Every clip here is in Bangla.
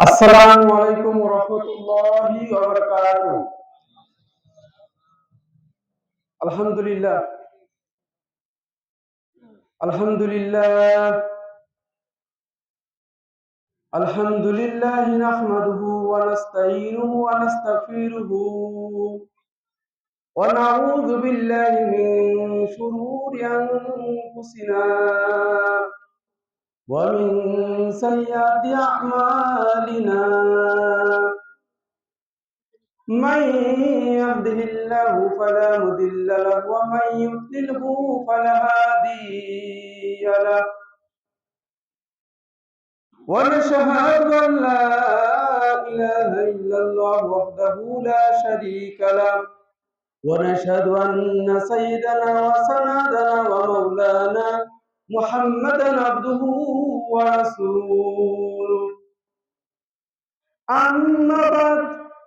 আসসালামু আলাইকুম ওয়া রাহমাতুল্লাহি ওয়া বারাকাতুহু। আলহামদুলিল্লাহ আলহামদুলিল্লাহ আলহামদুলিল্লাহ নাহমাদুহু ওয়া নাস্তাঈনুহু ওয়া নাস্তাগফিরুহু ওয়া নাউযু বিল্লাহি মিন শুরুরি আনফুসিনা ওয়া মিন সাইয়্যাতি আ'মালিনা। من يهده الله فلا مضل له ومن يضلله فلا هادي له ونشهد أن لا إله إلا الله وحده لا شريك له ونشهد أن سيدنا وسندنا ومولانا محمدا عبده ورسوله. أما بعد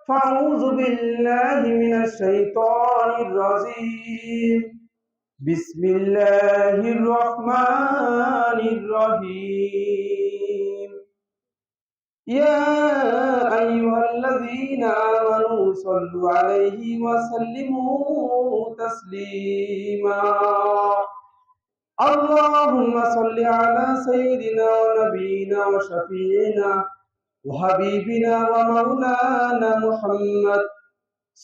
فأعوذ بالله من الشيطان الرجيم. بسم الله الرحمن الرحيم. يا أيها الذين آمنوا صلوا عليه وسلموا تسليما. اللهم صل على سيدنا ونبينا وشفيعنا وحبيبنا ومولانا محمد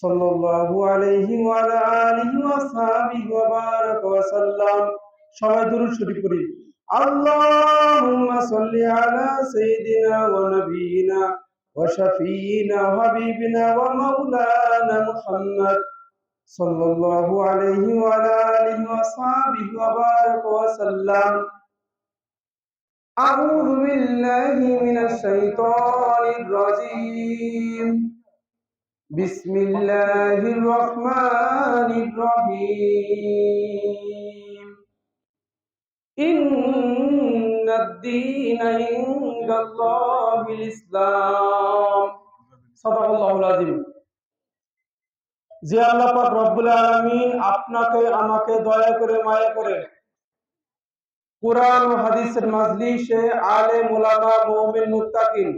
صلى الله عليه وعلى آله وصحبه وبارك وسلم. সবাই দুরূদ শরীফ পড়ি। আল্লাহুম্মা সাল্লি আলা সাইয়্যিদিনা ওয়া নাবিয়িনা ওয়া শাফিঈনা ওয়া হাবিবিনা ওয়া মাওলানা মুহাম্মদ সাল্লাল্লাহু আলাইহি ওয়া আলা আলিহি ওয়া সাহবিহি ওয়া বারাক ওয়া সাল্লাম। আউযু বিল্লাহি মিনাশ শাইতানির রাজীম। বিসমিল্লাহির রহমানির রহিম। ইন্নাদ-দীনা ইনদাল্লাহিল ইসলাম। সাদাকাল্লাহুল আযীম। যে আল্লাহ পাক রব্বুল আলামিন আপনাকে আমাকে দয়া করে মায়া করে কুরআন ও হাদিসের মাজলিসে আলেম উলামা মুমিন মুত্তাকিন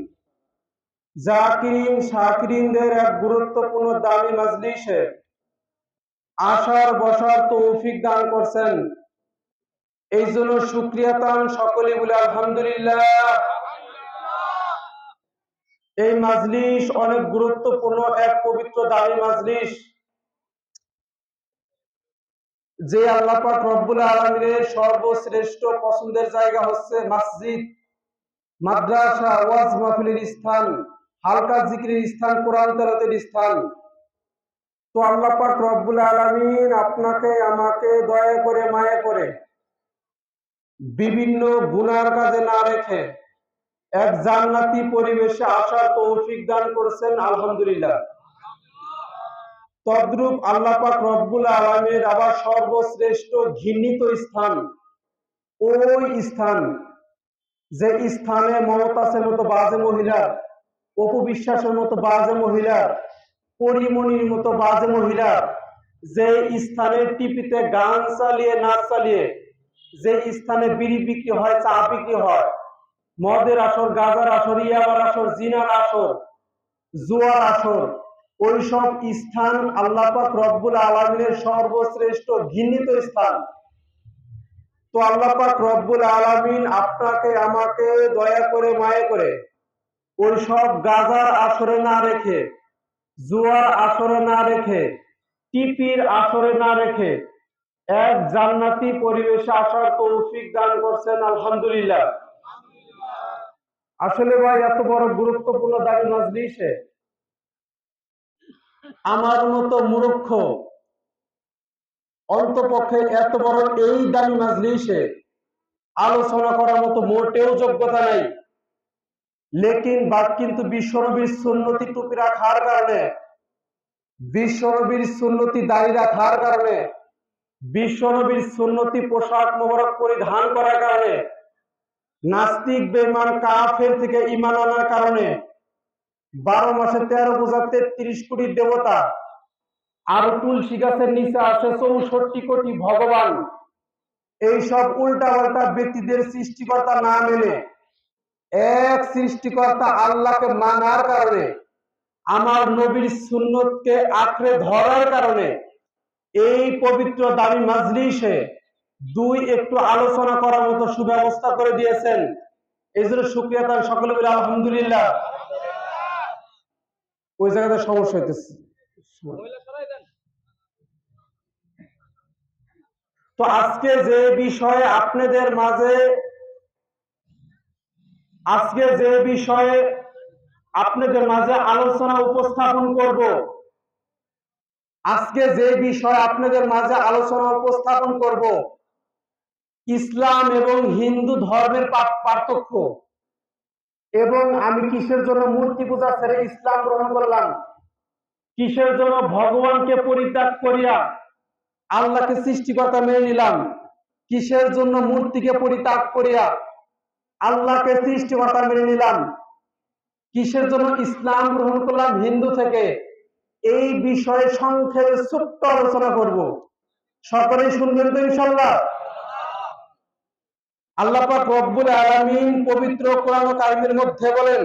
জাকিরিন শাকিরিনদের এক গুরুত্বপূর্ণ দামি মাজলিসে আসার বসার তৌফিক দান করছেন, এই জন্য শুকরিয়া তান সকলে বলে আলহামদুলিল্লাহ। এই মাজলিস অনেক গুরুত্বপূর্ণ এক পবিত্র দামি মাজলিস, যে আল্লাহ পাক রব্বুল আলামিনের সর্বশ্রেষ্ঠ পছন্দের জায়গা হচ্ছে মসজিদ, মাদ্রাসা, ওয়াজ মাহফিলের স্থান, হালকা জিকিরের স্থান, কোরআন তেলাওয়াতের স্থান। তো আল্লাহ পাক রব্বুল আলামিন আপনাকে আমাকে দয়া করে মায়া করে বিভিন্ন গুনার কাজে না রেখে এক জান্নাতি পরিবেশে আসার তৌফিক দান করেছেন, আলহামদুলিল্লাহ। তদ্রূপ আল্লাহ পাক রব্বুল আলামিনের আবার সর্বশ্রেষ্ঠ ঘৃণিত স্থান ওই স্থান, যে স্থানে মমতাজের মতো বাজে মহিলা, অপু বিশ্বাসের মতো বাজে মহিলা, পরিমণির মতো বাজে মহিলা, যে স্থানে টিভিতে গান চালিয়ে নাচ চালিয়ে, যে স্থানে বিড়ি বিক্রি হয়, চা বিক্রি হয়, মদের আসর, গাঁজার আসর, ইয়াবার আসর, জিনার আসর, জুয়ার আসর, ওই সব স্থান আল্লাহ পাক রব্বুল আলামিনের সর্বশ্রেষ্ঠ ঘৃণিত স্থান। তো আল্লাহ পাক রব্বুল আলামিন আপনাকে আমাকে দয়া করে মায়া করে ওই সব গাজার আসরে না রেখে, জুয়ার আসরে না রেখে, টিপির আসরে না রেখে এক জান্নাতি পরিবেশে আসার তৌফিক দান করছেন, আলহামদুলিল্লাহ। আসলে ভাই, এত বড় গুরুত্বপূর্ণ দাবি মাজলিসে আমার মতো মূর্খ অন্তপক্ষে এত বড় এই দামি মাজলিসে আলোচনা করার মতো মোটেও যোগ্যতা নাই। লেকিন বাদ কিন্তু বিশ্বনবীর সুন্নতি টুপি রাখার কারণে, বিশ্বনবীর সুন্নতি দাড়ি রাখার কারণে, বিশ্বনবীর সুন্নতি পোশাক মোবারক পরিধান করার কারণে, নাস্তিক বেঈমান কাফের থেকে ঈমান আনার কারণে 12 মাসে 13 পূজা 33 কোটি দেবতা আর তুলসী গাছের নিচে আছে 64 কোটি ভগবান, এই সব উল্টা পাল্টা ব্যক্তিদের সৃষ্টিকর্তা না মেনে এক সৃষ্টিকর্তা আল্লাহকে মানার কারণে, আমার নবীর সুন্নতকে আঁকড়ে ধরার কারণে এই পবিত্র দামি মাজলিসে একটু আলোচনা করার মতো সুব্যবস্থা করে দিয়েছেন। এই জন্য শুকরিয়া তার সকলে বলে আলহামদুলিল্লাহ। ওই জায়গাতে সমস্যা হইতেছে। তো আজকে যে বিষয়ে আপনাদের মাঝে আলোচনা উপস্থাপন করব, ইসলাম এবং হিন্দু ধর্মের পার্থক্য, এবং আমি কিসের জন্য মূর্তি পূজা ছেড়ে ইসলাম গ্রহণ করলাম, কিসের জন্য ভগবানকে পরিত্যাগ করিয়া আল্লাহকে সৃষ্টিকর্তা মেনে নিলাম, কিসের জন্য মূর্তিকে পরিত্যাগ করিয়া আল্লাহকে সৃষ্টিকর্তা মেনে নিলাম, কিসের জন্য ইসলাম গ্রহণ করলাম হিন্দু থেকে, এই বিষয়ে সংক্ষেপে ছোট্ট আলোচনা করব। সকলেই শুনবেন তো ইনশাআল্লাহ? আল্লাহ পাক রব্বুল আলামিন পবিত্র কোরআন কারিমের মধ্যে বলেন,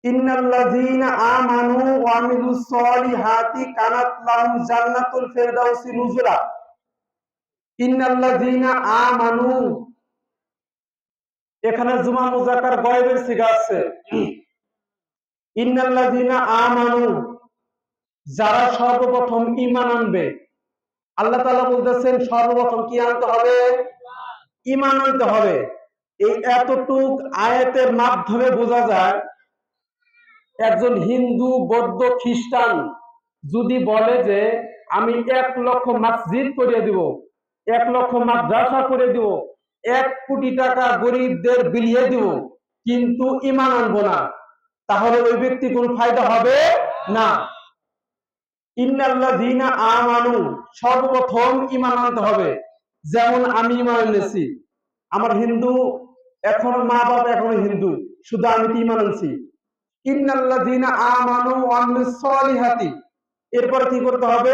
ইন্নাল্লাযীনা আমানু ওয়া আমিলুস সলিহাতি কানাত লাহুম জান্নাতুল ফিরদাউসি নুজুলা। ইন্নাল্লাযীনা আমানু, এখানে জুমা মুযাক্কার গায়বের সিগা আছে। ইন্নাল্লাযীনা আমানু, যারা সর্বপ্রথম ঈমান আনবে। আল্লাহ তাআলা বলতেছেন সর্বপ্রথম কি আনতে হবে? ঈমান আনতে হবে। এই এতটুক আয়াতের মাধ্যমে বোঝা যায়, একজন হিন্দু, বৌদ্ধ, খ্রিস্টান যদি বলে যে আমি 1,00,000 মসজিদ করে দিব, 1,00,000 মাদ্রাসা করে দিব, 1 কোটি টাকা গরিবদের বিলিয়ে দিব, কিন্তু ঈমান আনবো না, তাহলে ওই ব্যক্তি কোন ফায়দা হবে না। ইন্নাল্লাযীনা আমানু, সর্বপ্রথম ঈমান আনতে হবে। যেমন আমি ঈমান এনেছি, আমার হিন্দু এখন মা বাবা এখনো হিন্দু, শুধু আমি তো ঈমান আনছি। ইন্নাল্লাযীনা আমানু ওয়া আমিলুস সলিহাতি, এরপর কি করতে হবে?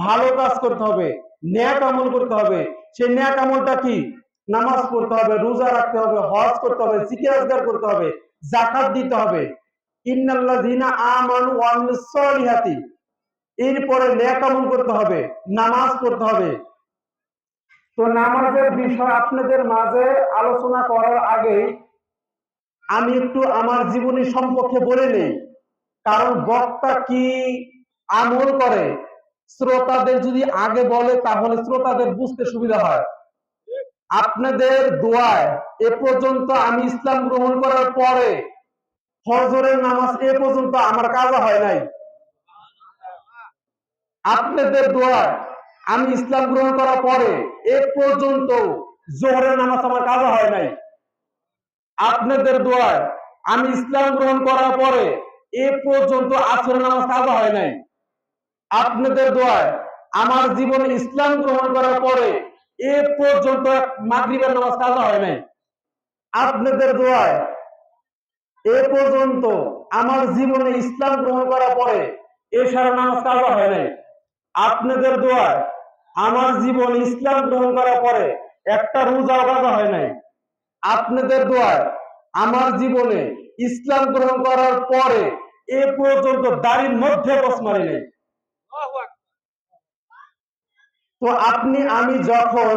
ভালো কাজ করতে হবে, নেক আমল করতে হবে। সেই নেক আমলটা কি? নামাজ পড়তে হবে, রোজা রাখতে হবে, হজ করতে হবে, জিকির আজকার করতে হবে, যাকাত দিতে হবে। ইন্নাল্লাযীনা আমানু ওয়া আমিলুস সলিহাতি, এরপরে নেক আমল করতে হবে, নামাজ পড়তে হবে। তো নামাজের বিষয় আপনাদের মাঝে আলোচনা করার আগে আমি একটু আমার জীবনী সম্পর্কে বলে নেই, কারণ বক্তা কি আমল করে শ্রোতাদের যদি আগে বলে তাহলে শ্রোতাদের বুঝতে সুবিধা হয়। আপনাদের দোয়ায় এ পর্যন্ত আমি ইসলাম গ্রহণ করার পরে ফজরের নামাজ এ পর্যন্ত আমার কাজা হয় নাই। আপনাদের দোয়ায় আমি ইসলাম গ্রহণ করার পরে এ পর্যন্ত জোহরের নামাজ আমার কাজা হয় নাই। আপনাদের দোয়ায় আমি ইসলাম গ্রহণ করার পরে এ পর্যন্ত আসরের নামাজ কাজা হয় নাই। আপনাদের দোয়ায় আমার জীবনে ইসলাম গ্রহণ করার পরে এ পর্যন্ত মাগরিবের নামাজ কাজা হয় নাই। আপনাদের দোয়ায় এ পর্যন্ত আমার জীবনে ইসলাম গ্রহণ করার পরে এশার নামাজ কাজা হয় নাই। আপনাদের দোয়ায় আমার জীবনে ইসলাম গ্রহণ করার পরে একটা রোজাও কাজা হয় নাই। আপনাদের দোয়ায় আমার জীবনে ইসলাম গ্রহণ করার পরে এ পর্যন্ত দাড়ির মধ্যে বস মারি নাই। তো আমি যখন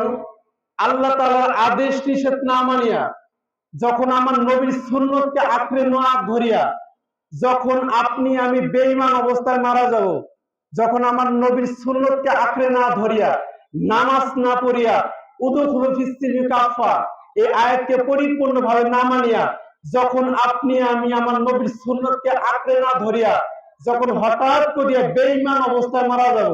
আল্লাহ তাআলার আদেশ নিষেধ না মানিয়া, যখন আমার নবীর সুন্নতকে আঁকড়ে না ধরিয়া, যখন আমি বেঈমান অবস্থায় মারা যাব, যখন আমার নবীর সুন্নতকে আঁকড়ে না ধরিয়া, নামাজ না পড়িয়া, উদখুলু ফিস সিলমি কাফা এই আয়াতকে পরিপূর্ণভাবে না মানিয়া, যখন আমি আমার নবীর সুন্নতকে আঁকড়ে না ধরিয়া, যখন হঠাৎ করিয়া বেঈমান অবস্থায় মারা যাব,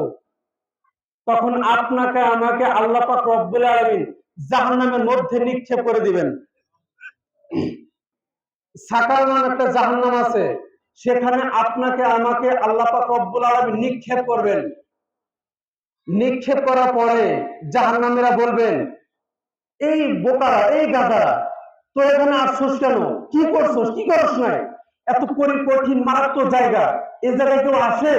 তখন আপনাকে আমাকে আল্লাহ পাক রব্বুল আলামিন জাহান্নামের মধ্যে নিক্ষেপ করে দিবেন। সাকার নাম একটা জাহান্নাম আছে, সেখানে আপনাকে আমাকে আল্লাহ পাক রব্বুল আলামিন নিক্ষেপ করবেন। নিক্ষেপ করার পরে জাহান্নামীরা বলবেন, এই বোকারা, এই গাধারা, তো এখানে আসছস কেন? কি করছস? কি করছ নাই? এত কঠিন মারাত্মক জায়গা, এই জায়গায় কেউ আসে?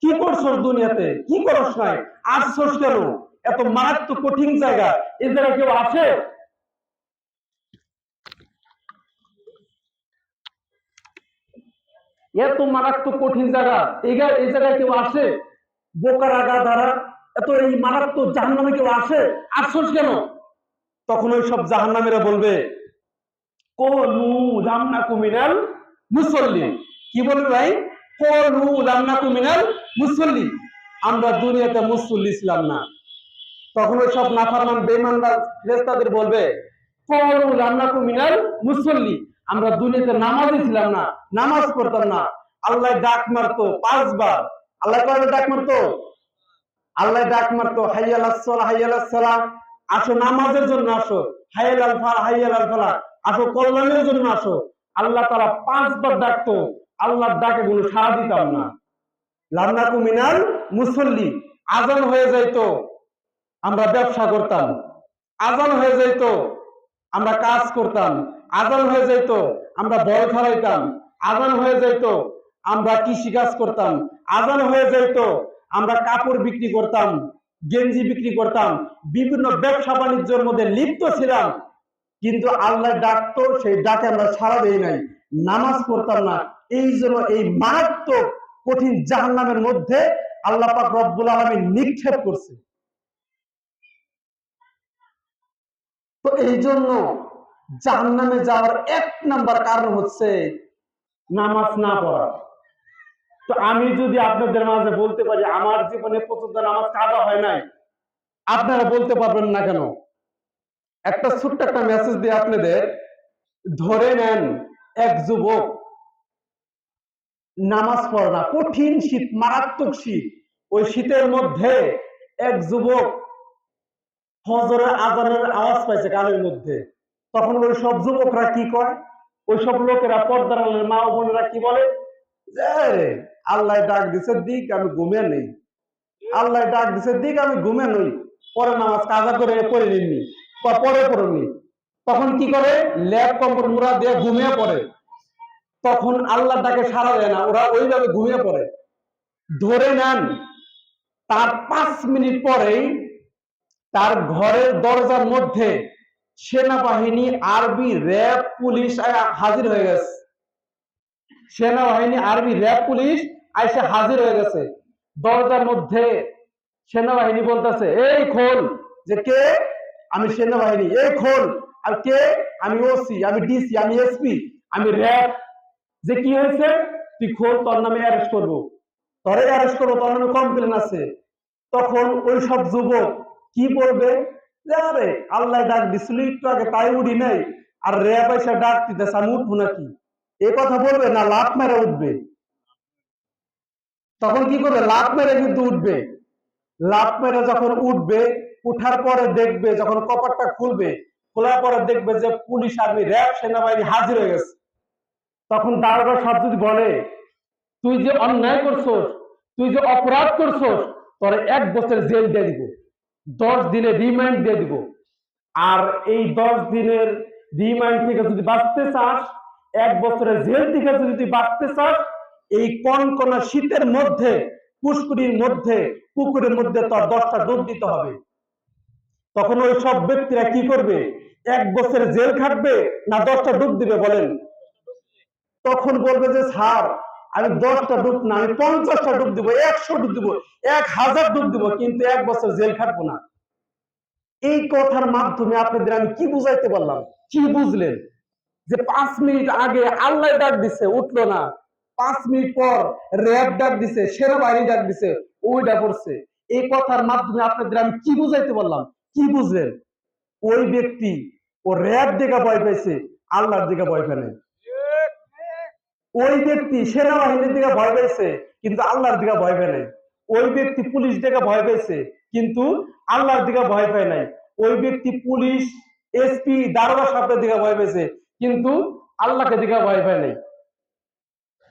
কি করছস দুনিয়াতে? কি করছ নাই? আসছস কেন? এত মারাত্মক কঠিন জায়গা, এই জায়গায় কেউ আসে? এত মারাত্মক কঠিন জায়গা, এই জায়গায় কেউ আসে? বোকার আগা দ্বারা এত এই মারাত্মক জাহান্নামে কেউ আসে? আফসোস কেন? তখন ওই সব জাহান্নামীরা বলবে, কলু লামনাকু মিনাল মুসাল্লিন। কি বলবে ভাই? কলু লামনাকু মিনাল মুসাল্লিন, আমরা দুনিয়াতে মুসল্লি ছিলাম না। তখন ওই সব নাফরমান বেঈমানরা ফেরেশতাদের বলবে, কলু লামনাকু মিনাল মুসাল্লি, আমরা দুনিয়াতে নামাজই ছিলাম না, নামাজ পড়তাম না। আল্লাহ ডাক মারতো 5 বার। আল্লাহ কয়বার ডাক মারতো? আল্লাহ ডাক মারতো, হাইয়া আলাস সালাহ, হাইয়া আলাস সালাহ, আসো নামাজের জন্য আসো, হাইয়া আলাল ফালাহ, হাইয়া আলাল ফালাহ, আসো কল্যাণের জন্য আসো। আল্লাহ তাআলা 5 বার ডাকতো, আল্লাহর ডাকে কোনো সাড়া দিতাম না। লামনাকু মিনাল মুসাল্লি, আজান হয়ে যাইতো, আমরা ব্যবসা করতাম। আজান হয়ে যাইতো, আমরা কাজ করতাম। আজান হয়ে যাইতো, আমরা বল খেলাইতাম। আজান হয়ে যাইতো, আমরা কৃষি কাজ করতাম। আজান হয়ে যাইতো, আমরা কাপড় বিক্রি করতাম, গেঞ্জি বিক্রি করতাম, বিভিন্ন ব্যবসা বাণিজ্যের মধ্যে লিপ্ত ছিলাম। কিন্তু আল্লাহ ডাকতো, সেই ডাকে আমরা সাড়া দেই নাই, নামাজ পড়তাম না। এই জন্য এই মারাত্মক কঠিন জাহান্নামের মধ্যে আল্লাহ পাক রব্বুল আলামিন নিক্ষেপ করছে। তো এই জন্য জাহান্নামে যাওয়ার 1 নাম্বার কারণ হচ্ছে নামাজ না পড়া। তো আমি যদি আপনাদের মাঝে বলতে পারি আমার জীবনে পর্যন্ত নামাজ কাজা হয় নাই, আপনারা বলতে পারবেন না কেন? একটা ছোট্ট একটা মেসেজ দিয়ে আপনাদের, ধরে নেন এক যুবক নামাজ পড়ে না, কঠিন শীত, মারাত্মক শীত, ওই শীতের মধ্যে এক যুবক ফজরের আজানের আওয়াজ পাইছে কানের মধ্যে। তখন ওই সব যুবকরা কি কয়? ওই সব লোকেরা, পর্দার আলের মা ও বোনেরা কি বলে? যে আল্লাহ ডাক দিছে, দিক আমি ঘুমিয়ে নেই। আল্লাহ ডাক দিছে, দিক আমি ঘুমিয়ে নই, পরে নামাজ কাজা করে পড়ে নিননি বা পরে পড়েনি। তখন কি করে? ল্যাব কম্পিউটার মুড়া দিয়ে ঘুমিয়ে পড়ে। তখন আল্লাহ ডাকে সাড়া দেয় না, ওরা ওইভাবে ঘুমিয়ে পড়ে। ধরে নেন তার 5 মিনিট পরেই তার ঘরের দরজার মধ্যে সেনাবাহিনী, আর্মি, র্যাব, পুলিশ হাজির হয়ে গেছে। সেনাবাহিনী, আর্মি, র্যাব, পুলিশ আইসে হাজির হয়ে গেছে দরজার মধ্যে। সেনাবাহিনী বলতেছে, এই খোল। যে কে? আমি সেনাবাহিনী। এই খোল। আর কে? আমি ওসি, আমি ডিসি, আমি এসপি, আমি র্যাব। যে কি হয়েছে? তুই খোল, তোর নামে অ্যারেস্ট করবো, তোরে অ্যারেস্ট করবো, তোর নামে কমপ্লেন আছে। তখন ওই সব যুবক কি বলবে? যে আরে আল্লাহ ডাক দিছিল একটু আগে, তাই উঠি নাই, আর র্যাব এসে ডাক দিতেছে, আমি উঠবো নাকি? এ কথা বলবে না লাফ মেরে উঠবে? তখন কি করবে? লাফ মেরে কিন্তু উঠবে। লাফ মেরে যখন উঠবে, উঠার পরে দেখবে, যখন কপারটা খুলবে, খোলার পরে দেখবে যে পুলিশ, আর্মি, র্যাব, সেনাবাহিনী হাজির হয়ে গেছে। তখন দারোগা সব যদি বলে, তুই যে অন্যায় করছস, তুই যে অপরাধ করছস, তোর 1 বছর জেল দিয়ে দিব, 10 দিনের রিমান্ড দিয়ে দিব। আর এই 10 দিনের রিমান্ড থেকে যদি বাঁচতে চাস, 1 বছরের জেল থেকে যদি তুই বাঁচতে চাস, এই কনকনা শীতের মধ্যে, পুষ্করির মধ্যে, পুকুরের মধ্যে তোর 10টা ডুব দিতে হবে। তখন ওই সব ব্যক্তিরা কি করবে? 1 বছর জেল খাটবে না 10টা ডুব দিবে বলেন? তখন বলবে যে স্যার, আমি 10টা ডুব না, আমি 50টা ডুব দিব, 100 ডুব দিব, 1000 ডুব দিব, কিন্তু 1 বছর জেল খাটবো না। এই কথার মাধ্যমে আপনাদের আমি কি বুঝাইতে পারলাম? কি বুঝলেন? যে 5 মিনিট আগে আল্লাহ ডাক দিছে, উঠলো না। 5 মিনিট পর র্যাব ডাক দিছে, সেনাবাহিনী ডাক দিছে, ওইটা করছে। এই কথার মাধ্যমে আপনাদের আমি কি বুঝাইতে পারলাম? কি বুঝলেন? ওই ব্যক্তি ও র্যাব দিকে ভয় পাইছে, আল্লাহর দিকে ভয় পায় নাই। ওই ব্যক্তি সেনাবাহিনীর দিকে ভয় পাইছে, কিন্তু আল্লাহর দিকে ভয় পায় নাই। ওই ব্যক্তি পুলিশ দিকে ভয় পাইছে, কিন্তু আল্লাহর দিকে ভয় পায় নাই। ওই ব্যক্তি পুলিশ, এসপি, দারোগা সাহেবের দিকে ভয় পাইছে, কিন্তু আল্লাহকে দিকে ভয় পায় নাই।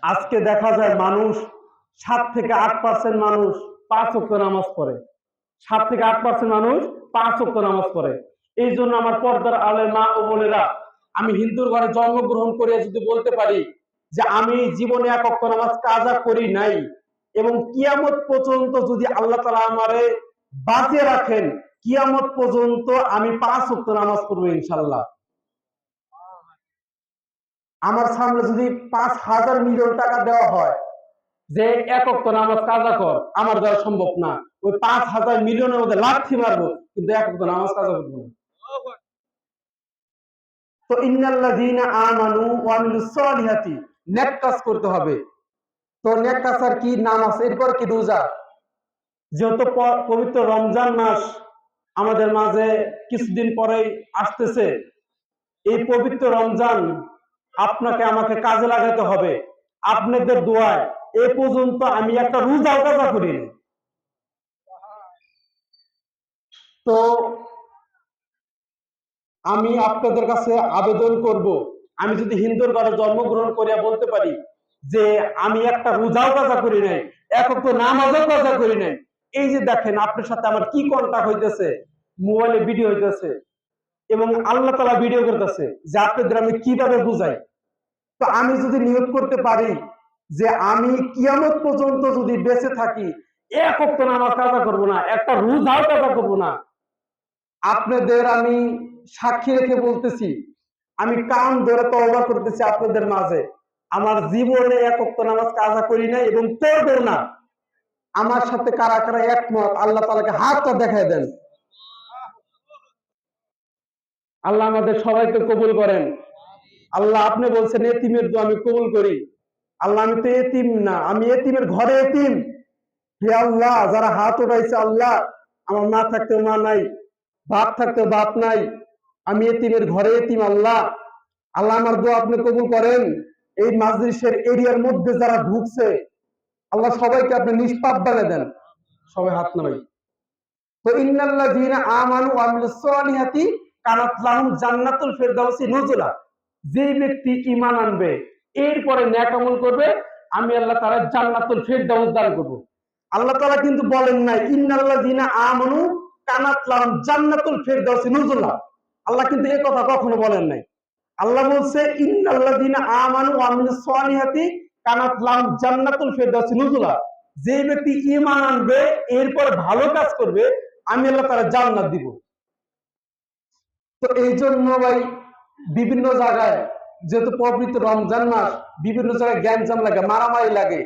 আজকে দেখা যায় মানুষ 7 থেকে 8% মানুষ 5 ওয়াক্ত নামাজ পড়ে। 7 থেকে 8% মানুষ 5 ওয়াক্ত নামাজ পড়ে। এই জন্য আমার পর্দার আলের মা ও বোনেরা, আমি হিন্দুর ঘরে জন্মগ্রহণ করে যদি বলতে পারি যে আমি জীবনে 1 ওয়াক্ত নামাজ কাজা করি নাই, এবং কিয়ামত পর্যন্ত যদি আল্লাহ তাআলা আমারে বাঁচিয়ে রাখেন, কিয়ামত পর্যন্ত আমি 5 ওয়াক্ত নামাজ পড়বো ইনশাআল্লাহ। আমার সামনে যদি 5,000 মিলিয়ন টাকা দেওয়া হয় যে এক ওয়াক্ত নামাজ কাজা কর, আমার দ্বারা সম্ভব না। ওই 5,000 মিলিয়নের মধ্যে লাথি মারবো, কিন্তু এক ওয়াক্ত নামাজ কাজা করবো না। তো ইন্নাল্লাযীনা আমানু ওয়া আমিলুস সলিহাতি, নেক কাজ করতে হবে। তো নেক কাজ আর কি? নামাজ, এরপর কি? রোজা। যেহেতু পবিত্র রমজান মাস আমাদের মাঝে কিছুদিন পরেই আসতেছে, এই পবিত্র রমজান আপনাকে আমাকে কাজে লাগাতে হবে। আপনাদের দোয়ায় এ পর্যন্ত আমি একটা রোজাও কাজা করিনি। তো আমি আপনাদের কাছে আবেদন করব, আমি যদি হিন্দুর ঘরে জন্মগ্রহণ করিয়া বলতে পারি যে আমি একটা রোজাও কাজা করি নাই, এক তো নামাজও কাজা করি নাই, এই যে দেখেন আপনার সাথে আমার কি কন্টাক্ট হইতেছে, মোবাইলে ভিডিও হইতেছে এবং আল্লাহ তাআলা ভিডিও করতেছে, যে আপনাদের আমি কিভাবে বুঝাই। তো আমি যদি নিয়োগ করতে পারি যে আমি কিয়ামত পর্যন্ত যদি বেঁচে থাকি এক ওয়াক্ত নামাজ কাজা করব না, একটা রোজাও কাজা করব না, আপনাদের আমি সাক্ষী রেখে বলতেছি, আমি কান ধরে তওবা করতেছি আপনাদের মাঝে, আমার জীবনে এক ওয়াক্ত নামাজ কাজা করি নাই এবং করবো না। আমার সাথে কারা কারা একমত আল্লাহ তাআলাকে হাতটা দেখায় দেন। আল্লাহ আমাদের সবাইকে কবুল করেন। আল্লাহ আপনি বলছেন এতিমের দোয়া আমি কবুল করি। আল্লাহ আমি তো এতিম না, আমি এতিমের ঘরে এতিম। হে আল্লাহ, যারা হাত উঠাইছে, আল্লাহ আমার মা থাকতে মা নাই, বাপ থাকতে বাপ নাই, আমি এতিমের ঘরে এতিম। আল্লাহ আল্লাহ আমার দোয়া আপনি কবুল করেন। এই মাজলিসের এরিয়ার মধ্যে যারা ঢুকছে, আল্লাহ সবাইকে আপনি নিষ্পাপ বানিয়ে দেন। সবাই হাত নামাই। তো ইন্নাল্লাযীনা আমানু ওয়া আমিলুস সলিহাতি কানাত লাহুম জান্নাতুল ফিরদাউসি নুজুলা, যে ব্যক্তি ঈমান আনবে এরপরে নেক আমল করবে, আমি আল্লাহ তাআলা জান্নাতুল ফিরদাউস দান করব। আল্লাহ তাআলা কিন্তু বলেন নাই ইন্নাল্লাযীনা আমানু কানাত লাহুম জান্নাতুল ফিরদাউসি নুজুলা, আল্লাহ কিন্তু এই কথা কখনো বলেন নাই। আল্লাহ বলছে ইন্নাল্লাযীনা আমানু ওয়া আমিলুস সলিহাতি কানাত লাহুম জান্নাতুল ফিরদাউসি নুজুলা, যে ব্যক্তি ঈমান আনবে এরপর ভালো কাজ করবে, আমি আল্লাহ তাআলা জান্নাত দিব। তো এই জন্য ভাই বিভিন্ন জায়গায়, যেহেতু পবিত্র রমজান মাস, বিভিন্ন জায়গায় গ্যাঞ্জাম লাগে, মারামারি লাগে।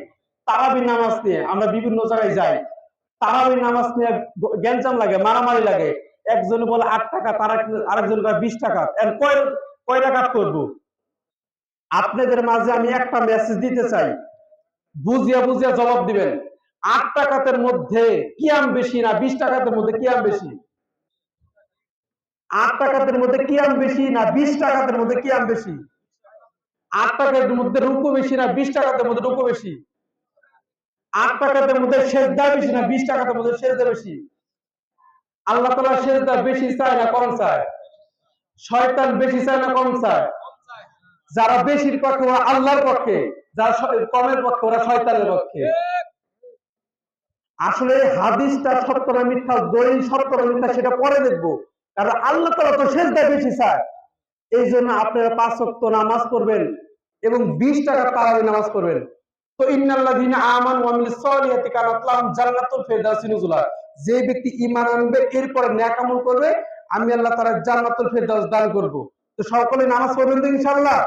তারাবি নামাজ নিয়ে আমরা বিভিন্ন জায়গায় যাই, তারাবি নামাজ নিয়ে গ্যাঞ্জাম লাগে, মারামারি লাগে। একজন বলে 8 টাকা, আরেকজন বলে 20 টাকা। এর কয় কয় রাকাত করব? আপনাদের মাঝে আমি একটা মেসেজ দিতে চাই, বুঝিয়া বুঝিয়া জবাব দিবেন। 8 টাকাতের মধ্যে কিয়াম বেশি না 20 টাকাতের মধ্যে কিয়াম বেশি? 8 টাকাতের মধ্যে কিয়াম বেশি না 20 টাকাতের মধ্যে কিয়াম বেশি? 8 টাকার মধ্যে রুকু বেশি না 20 টাকাতের মধ্যে রুকু বেশি? 8 টাকাতের মধ্যে সেজদা বেশি না 20 টাকাতের মধ্যে সেজদা বেশি? আল্লাহ তাআলা সেজদা বেশি চায় না কম চায়? শয়তান বেশি চায় না কম চায়? যারা বেশির পক্ষে ওরা আল্লাহর পক্ষে, যারা কমের পক্ষে ওরা শয়তানের পক্ষে। আসলে হাদিসটা সত্য না মিথ্যা, দলিল সত্য না মিথ্যা সেটা পরে দেখবো, কারণ আল্লাহ তাআলা তো সেজদা বেশি চায়। এই জন্য আপনারা 5 ওয়াক্ত নামাজ পড়বেন এবং 20 টাকা তারাবি নামাজ পড়বেন। তো ইন্নাল্লাযীনা আমানু ওয়া আমিলুস সলিহাতি কানাত লাহুম জান্নাতুল ফিরদাউসি নুজুলা, যে ব্যক্তি ঈমান আনবে এরপর নেক আমল করবে, আমি আল্লাহ তাআলা জান্নাতুল ফিরদাউস দান করব। তো সকলে নামাজ পড়বেন তো ইনশাআল্লাহ।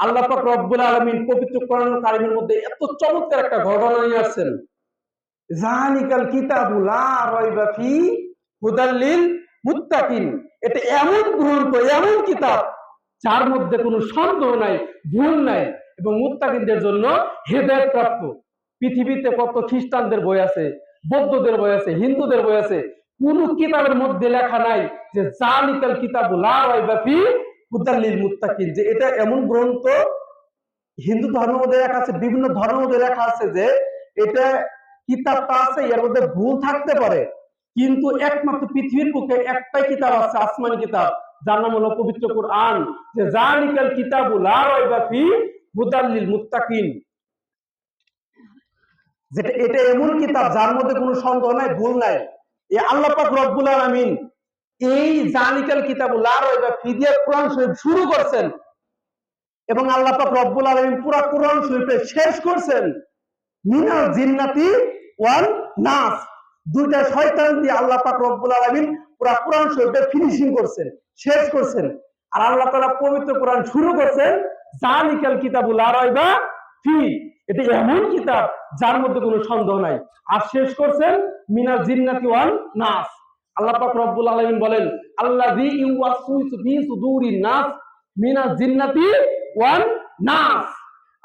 আল্লাহ পাক রব্বুল আলামিন পবিত্র কোরআন কারীমের মধ্যে এত চমৎকার একটা ঘটনা নিয়ে আসছেন, জালিকাল কিতাবু লা রাইবা ফি হুদাল লিল মুত্তাকিন, এটা এমন গ্রন্থ, এমন কিতাব যার মধ্যে কোনো সন্দেহ নাই, ভুল নাই, এবং মুত্তাকিনদের জন্য হেদায়েত প্রাপ্ত। পৃথিবীতে কত খ্রিস্টানদের বই আছে, বৌদ্ধদের বই আছে, হিন্দুদের বই আছে, কোন কিতাবের মধ্যে লেখা নাই যে জালিকাল কিতাবু লা রাইবা ফি হুদাল লিল মুত্তাকিন, যে এটা এমন গ্রন্থ। হিন্দু ধর্মের মধ্যে লেখা আছে, বিভিন্ন ধর্মের মধ্যে লেখা আছে যে এটা কিতাবটা আছে, এর মধ্যে ভুল থাকতে পারে, কিন্তু একমাত্র পৃথিবীর বুকে একটাই কিতাব আছে, আসমানি কিতাব, যার নাম হলো পবিত্র কোরআন, যে জালিকাল কিতাবু লা রাইবা ফি হুদাল লিল মুত্তাকিন, যেটা এটা এমন কিতাব যার মধ্যে কোনো সন্দেহ নাই, ভুল নাই। এই আল্লাহ পাক রব্বুল আলামিন এই জালিকাল কিতাবু লা রাইবা ফি দিয়ে কোরআন শরীফ শুরু করছেন, এবং আল্লাহ পাক রব্বুল আলামিন পুরো কোরআন শরীফে শেষ করছেন মিনাল জিন্নাতি ওয়ান নাস, দুইটা শয়তান দিয়ে আল্লাহ পাক রব্বুল আলামিন পুরো কোরআন শরীফে ফিনিশিং করছেন, শেষ করছেন। আর আল্লাহ তাআলা পবিত্র কোরআন শুরু করছেন জালিকাল কিতাবুল লা রাইবা ফি, এটা এমন কিতাব যার মধ্যে কোনো সন্দেহ নাই। আর শেষ করছেন মিনাল জিন্নাতি ওয়ান নাস। আল্লাহ পাক রব্বুল আলামিন বলেন আল্লাযী ইউওয়াসউইসু ফি সুদুরিন নাস মিনাল জিন্নাতি ওয়ান নাস।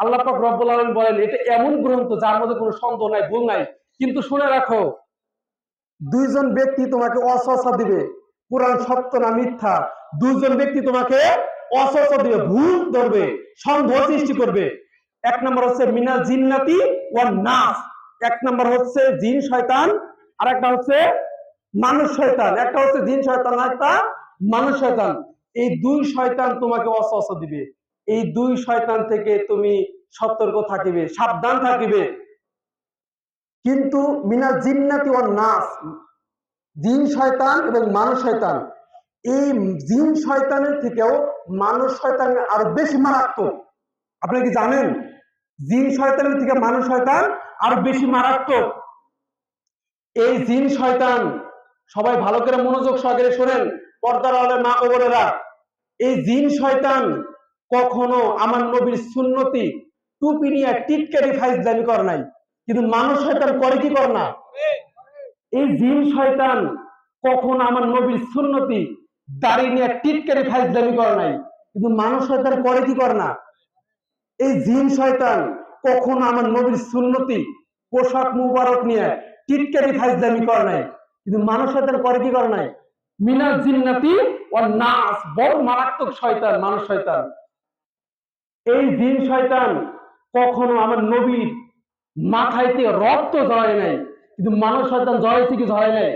আল্লাহ পাক রব্বুল আলামিন বলেন এটা এমন গ্রন্থ যার মধ্যে কোনো সন্দেহ নাই, ভুল নাই। কিন্তু শুনে রাখো, দুইজন ব্যক্তি তোমাকে ওয়াসওয়াসা দিবে কোরআন সত্য না মিথ্যা, দুইজন ব্যক্তি তোমাকে ওয়াসওয়াসা দিবে, ভুল ধরবে, সন্দেহ সৃষ্টি করবে। এক নম্বর হচ্ছে মিনাল জিন্নাতি ওয়ান নাস, এক নম্বর হচ্ছে জিন শয়তান, আর একটা হচ্ছে মানুষ শয়তান। একটা হচ্ছে জিন শয়তান, আর একটা মানুষ শয়তান। এই দুই শয়তান তোমাকে ওয়াসওয়াসা দিবে, এই দুই শয়তান থেকে তুমি সতর্ক থাকিবে, সাবধান থাকিবে। কিন্তু মিনাল জিন্নাতি ওয়ান নাস, জিন শয়তান এবং মানুষ শয়তান, এই জিন শয়তানের থেকেও মানুষ শয়তান আরো বেশি মারাত্মক। আপনি কি জানেন জিন শয়তানের থেকে মানুষ শয়তান আরো বেশি মারাত্মক? এই জিন শয়তান, সবাই ভালো করে মনোযোগ সহকারে শোনেন পর্দার আড়ালে মা ও বোনেরা, এই জিন শয়তান কখনো আমার নবীর সুন্নতি টুপি নিয়ে টিটকারি ফাইজলামি করে নাই, কিন্তু মানুষ শয়তান করে কি করে না? এই জিন শয়তান কখনো আমার নবীর সুন্নতি দাড়ি নিয়ে টিটকারি ফাইজলামি করে নাই, কিন্তু মানুষ শয়তান করে কি করে না? এই জিন শয়তান কখনো আমার নবীর সুন্নতি পোশাক মুবারক নিয়ে টিটকারি ফাইজলামি করে নাই, কিন্তু মানুষ শয়তান করে কি করে নাই? মিনাল জিন্নাতি ওয়ান নাস, বড় মারাত্মক শয়তান মানুষ শয়তান। এই জিন শয়তান কখনো আমার নবীর মাথাইতে রক্ত ঝরায় নাই, কিন্তু মানুষ শয়তান ঝরাইছে কি ঝরায় নাই?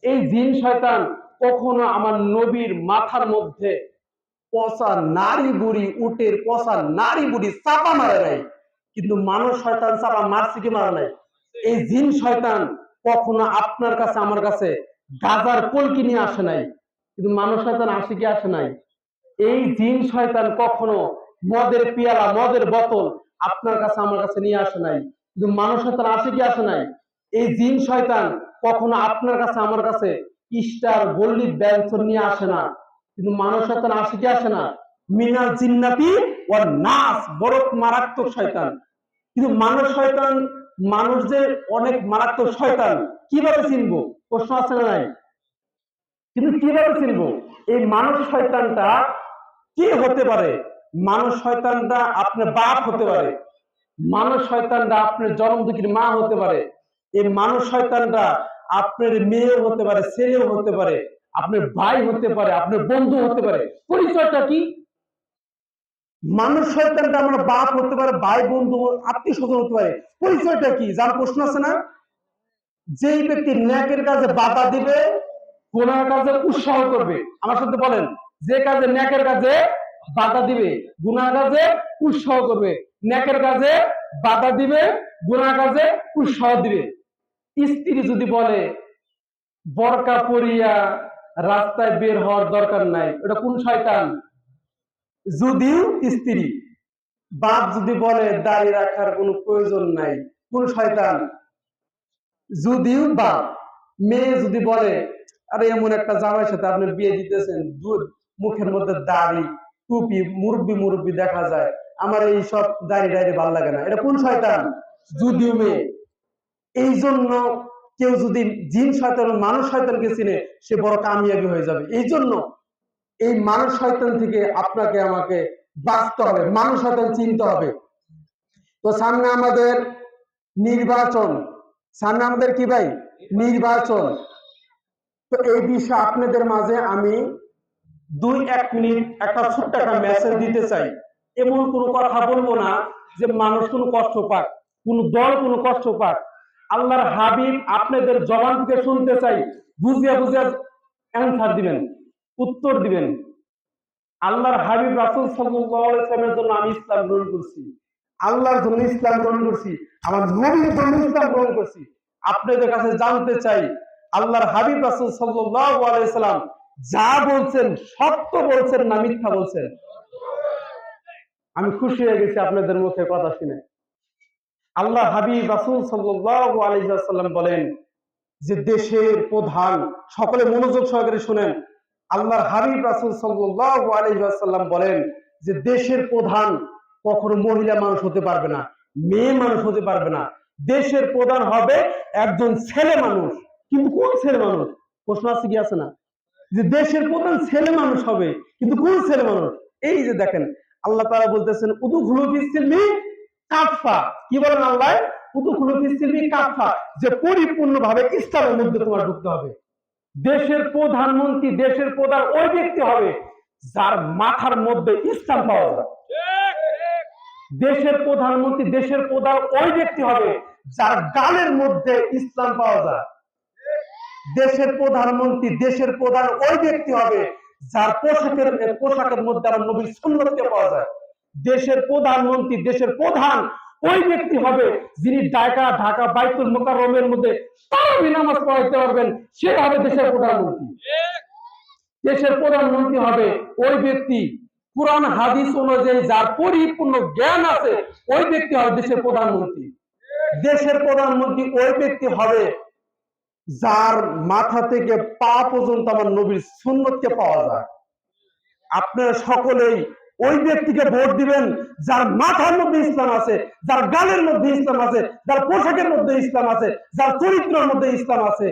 এই জিন শয়তান কখনো আমার নবীর মাথার মধ্যে পচা নারী বুড়ি, উটের পচা নারী বুড়ি চাপা মারে নাই, কিন্তু মানুষ শয়তান চাপা মারছে কি মারে নাই? এই জিন শয়তান কখনো আপনার কাছে আমার কাছে গাজার কলকি নিয়ে আসে নাই, কিন্তু মানুষ শয়তান আসে কি আসে নাই? এই জিন শয়তান কখনো মদের পিয়ালা, মদের বোতল আপনার কাছে আমার কাছে নিয়ে আসে নাই, কিন্তু মানুষ শয়তান আসে কি আসে নাই? এই জিন শয়তান কখনো আপনার কাছে আমার কাছে স্টার গোল্ডি ব্যঞ্জন নিয়ে আসে না, কিন্তু মানুষ শয়তান আসে কি আসে না? মিনাল জিন্নাতি ওয়ান নাস, বড় মারাত্মক শয়তান। কিন্তু মানুষ শয়তান, মানুষ যে অনেক মারাত্মক শয়তান, কিভাবে চিনবো? প্রশ্ন আছে না নাই? কিন্তু কিভাবে চিনবো এই মানুষ শয়তানটা কি হতে পারে? মানুষ শয়তানটা আপনার বাপ হতে পারে, মানুষ শয়তানটা আপনার জন্ম দুঃখীর মা হতে পারে, এই মানুষ শয়তানটা আপনার মেয়েও হতে পারে, ছেলেও হতে পারে, আপনার ভাই হতে পারে, আপনার বন্ধু হতে পারে। পরিচয়টা কি? মানুষ শয়তানটা আমার বাপ হতে পারে, ভাই, বন্ধু, আত্মীয় স্বজন হতে পারে। পরিচয়টা কি? যার প্রশ্ন আছে না, যেই ব্যক্তি ন্যাকের কাজে বাধা দিবে, গুনাহের কাজে উৎসাহ করবে। আমার সাথে বলেন, যে কাজে ন্যাকের কাজে বাধা দিবে, গুনাহের কাজে উৎসাহ করবে। ন্যাকের কাজে বাধা দিবে, গুনাহের কাজে উৎসাহ দিবে। স্ত্রী যদি বলে বরকা পরিয়া রাস্তায় বের হওয়ার দরকার নাই, এটা কোন শয়তান? যদিও স্ত্রী। বাপ যদি বলে দাড়ি রাখার কোনো প্রয়োজন নাই, কোন শয়তান? যদিও বাপ। মেয়ে যদি বলে আরে এমন একটা জামাইয়ের সাথে আপনি বিয়ে দিতেছেন, মুখের মধ্যে দাড়ি, টুপি, মুরব্বি মুরব্বি দেখা যায়, আমার এই সব দাড়ি দাড়ি ভালো লাগে না, এটা কোন শয়তান? যদিও মেয়ে। এই জন্য কেউ যদি জিন শয়তান মানুষ শয়তানকে চিনে, সে বড় কামিয়াবি হয়ে যাবে। এই জন্য এই মানুষ শয়তান থেকে আপনাকে আমাকে বাঁচতে হবে, মানুষ শয়তান চিনতে হবে। তো সামনে আমাদের নির্বাচন, সামনে আমাদের কি ভাই? নির্বাচন। তো এই বিষয়ে আপনাদের মাঝে আমি 2-1 মিনিট একটা ছোট্ট একটা মেসেজ দিতে চাই। এমন কোনো কথা বলবো না যে মানুষ কোনো কষ্ট পাক, কোন দল কোনো কষ্ট পাক। আল্লাহর হাবিব আপনাদের জবান থেকে শুনতে চাই, বুঝিয়া বুঝিয়া অ্যান্সার দিবেন, উত্তর দিবেন। আল্লাহর হাবিব রাসূল সাল্লাল্লাহু আলাইহি ওয়াসাল্লামের জন্য আমি ইসলাম গ্রহণ করছি, আল্লাহর জন্য ইসলাম গ্রহণ করছি, আমার নবীর জন্য ইসলাম গ্রহণ করছি। আপনাদের কাছে জানতে চাই, আল্লাহর হাবিব রাসূল সাল্লাল্লাহু আলাইহি ওয়াসাল্লাম যা বলছেন সত্য বলছেন না মিথ্যা বলছেন? আমি খুশি হয়ে গেছি আপনাদের মুখে কথা শুনে। আল্লাহ হাবিব রাসূল সাল্লাল্লাহু আলাইহি ওয়াসাল্লাম বলেন যে দেশের প্রধান, সকলে মনোযোগ সহকারে শুনেন, আল্লাহর হাবিব রাসূল সাল্লাল্লাহু আলাইহি ওয়াসাল্লাম বলেন যে দেশের প্রধান কখনো মহিলা মানুষ হতে পারবে না, মেয়ে মানুষ হতে পারবে না। দেশের প্রধান হবে একজন ছেলে মানুষ। কিন্তু কোন ছেলে মানুষ? প্রশ্ন আছে কি আছে না? যে দেশের প্রধান ছেলে মানুষ হবে, কিন্তু কোন ছেলে মানুষ? এই যে দেখেন আল্লাহ তাআলা বলতেছেন উদখুলু ফিস-সিলমি কাফা। কি বলেন আল্লাহ? উদখুলু ফিস-সিলমি কাফা, যে পরিপূর্ণভাবে ইসলামের মধ্যে তোমার ঢুকতে হবে। দেশের প্রধানমন্ত্রী, দেশের প্রধান ওই ব্যক্তি হবে যার মাথার মধ্যে ইসলাম পাওয়া যায়। দেশের প্রধানমন্ত্রী, দেশের প্রধান ওই ব্যক্তি হবে যার গালের মধ্যে ইসলাম পাওয়া যায়। দেশের প্রধানমন্ত্রী, দেশের প্রধান ওই ব্যক্তি হবে যার পোশাকের মধ্যে আমার নবীর সুন্নতকে পাওয়া যায়। দেশের প্রধানমন্ত্রী, দেশের প্রধান ওই ব্যক্তি হবে যিনি ঢাকা বাইতুল মুকাররমের মধ্যে তারাবি নামাজ পড়াইতে পারবেন, সে হবে দেশের প্রধানমন্ত্রী। দেশের প্রধানমন্ত্রী হবে ওই ব্যক্তি কুরআন হাদিস অনুযায়ী যার পরিপূর্ণ জ্ঞান আছে, ওই ব্যক্তি হবে দেশের প্রধানমন্ত্রী। দেশের প্রধানমন্ত্রী ওই ব্যক্তি হবে যার মাথা থেকে পা পর্যন্ত আমার নবীর সুন্নতকে পাওয়া যায়। আপনারা সকলেই ওই ব্যক্তিকে ভোট দিবেন যার মাথার মধ্যে ইসলাম আছে, যার গালের মধ্যে ইসলাম আছে, যার পোশাকের মধ্যে ইসলাম আছে, যার চরিত্রের মধ্যে ইসলাম আছে,